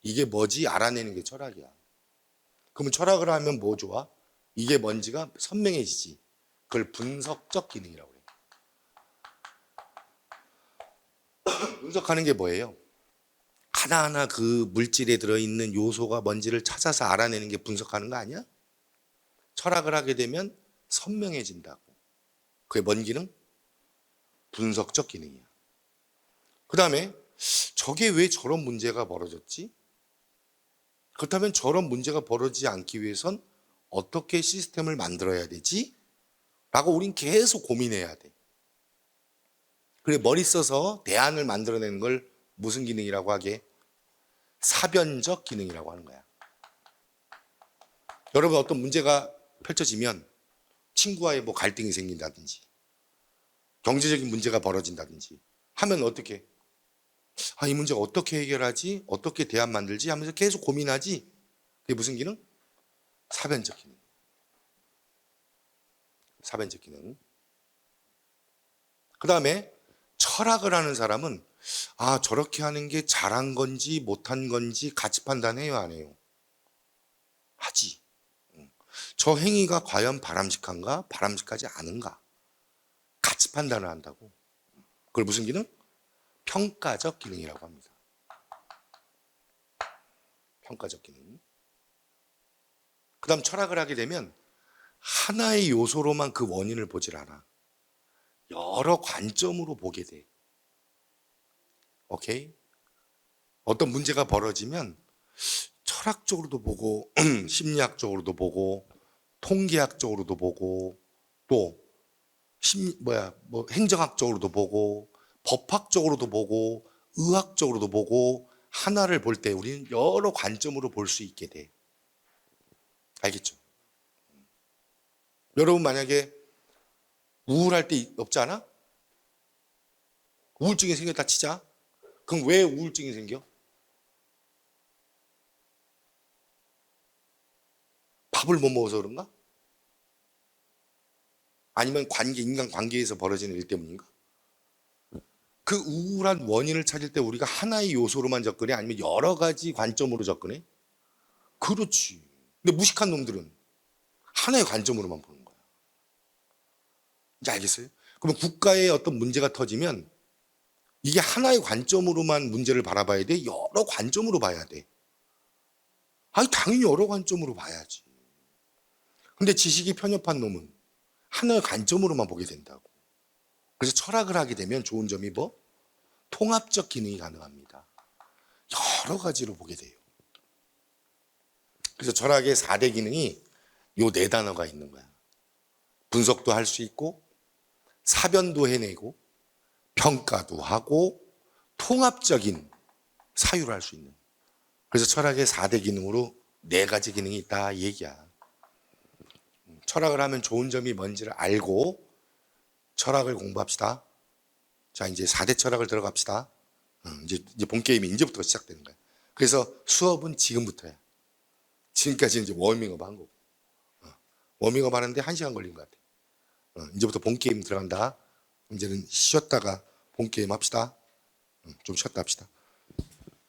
Speaker 1: 이게 뭐지 알아내는 게 철학이야. 그러면 철학을 하면 뭐 좋아? 이게 뭔지가 선명해지지. 그걸 분석적 기능이라고 그래. 분석하는 게 뭐예요? 하나하나 그 물질에 들어있는 요소가 뭔지를 찾아서 알아내는 게 분석하는 거 아니야? 철학을 하게 되면 선명해진다고. 그게 뭔 기능? 분석적 기능이야. 그 다음에 저게 왜 저런 문제가 벌어졌지? 그렇다면 저런 문제가 벌어지지 않기 위해선 어떻게 시스템을 만들어야 되지? 라고 우린 계속 고민해야 돼. 그래, 머리 써서 대안을 만들어내는 걸 무슨 기능이라고 하게? 사변적 기능이라고 하는 거야. 여러분, 어떤 문제가 펼쳐지면 친구와의 뭐 갈등이 생긴다든지 경제적인 문제가 벌어진다든지 하면 어떻게? 이 문제가 어떻게 해결하지? 어떻게 대안 만들지? 하면서 계속 고민하지. 그게 무슨 기능? 사변적 기능. 사변적 기능. 그 다음에 철학을 하는 사람은 저렇게 하는 게 잘한 건지 못한 건지 같이 판단해요, 안 해요? 하지. 저 행위가 과연 바람직한가? 바람직하지 않은가? 같이 판단을 한다고. 그걸 무슨 기능? 평가적 기능이라고 합니다. 평가적 기능. 그 다음 철학을 하게 되면 하나의 요소로만 그 원인을 보질 않아. 여러 관점으로 보게 돼. 오케이? 어떤 문제가 벌어지면 철학적으로도 보고 심리학적으로도 보고 통계학적으로도 보고 또 행정학적으로도 보고 법학적으로도 보고 의학적으로도 보고 하나를 볼 때 우리는 여러 관점으로 볼 수 있게 돼. 알겠죠? 여러분 만약에 우울할 때 없지 않아? 우울증이 생겼다 치자. 그럼 왜 우울증이 생겨? 밥을 못 먹어서 그런가? 아니면 인간 관계에서 벌어지는 일 때문인가? 그 우울한 원인을 찾을 때 우리가 하나의 요소로만 접근해? 아니면 여러 가지 관점으로 접근해? 그렇지. 근데 무식한 놈들은 하나의 관점으로만 보는 거야. 이제 알겠어요? 그러면 국가에 어떤 문제가 터지면 이게 하나의 관점으로만 문제를 바라봐야 돼? 여러 관점으로 봐야 돼? 당연히 여러 관점으로 봐야지. 근데 지식이 편협한 놈은 하나의 관점으로만 보게 된다고. 그래서 철학을 하게 되면 좋은 점이 뭐? 통합적 기능이 가능합니다. 여러 가지로 보게 돼요. 그래서 철학의 4대 기능이 요 4단어가 있는 거야. 분석도 할 수 있고 사변도 해내고 평가도 하고 통합적인 사유를 할 수 있는. 그래서 철학의 4대 기능으로 4가지 기능이 있다 이 얘기야. 철학을 하면 좋은 점이 뭔지를 알고 철학을 공부합시다. 자, 이제 4대 철학을 들어갑시다. 이제 본 게임이 이제부터 시작되는 거야. 그래서 수업은 지금부터야. 지금까지는 이제 워밍업 한 거고. 워밍업 하는데 1시간 걸린 것 같아. 이제부터 본 게임 들어간다. 이제는 쉬었다가 본 게임 합시다. 좀 쉬었다 합시다.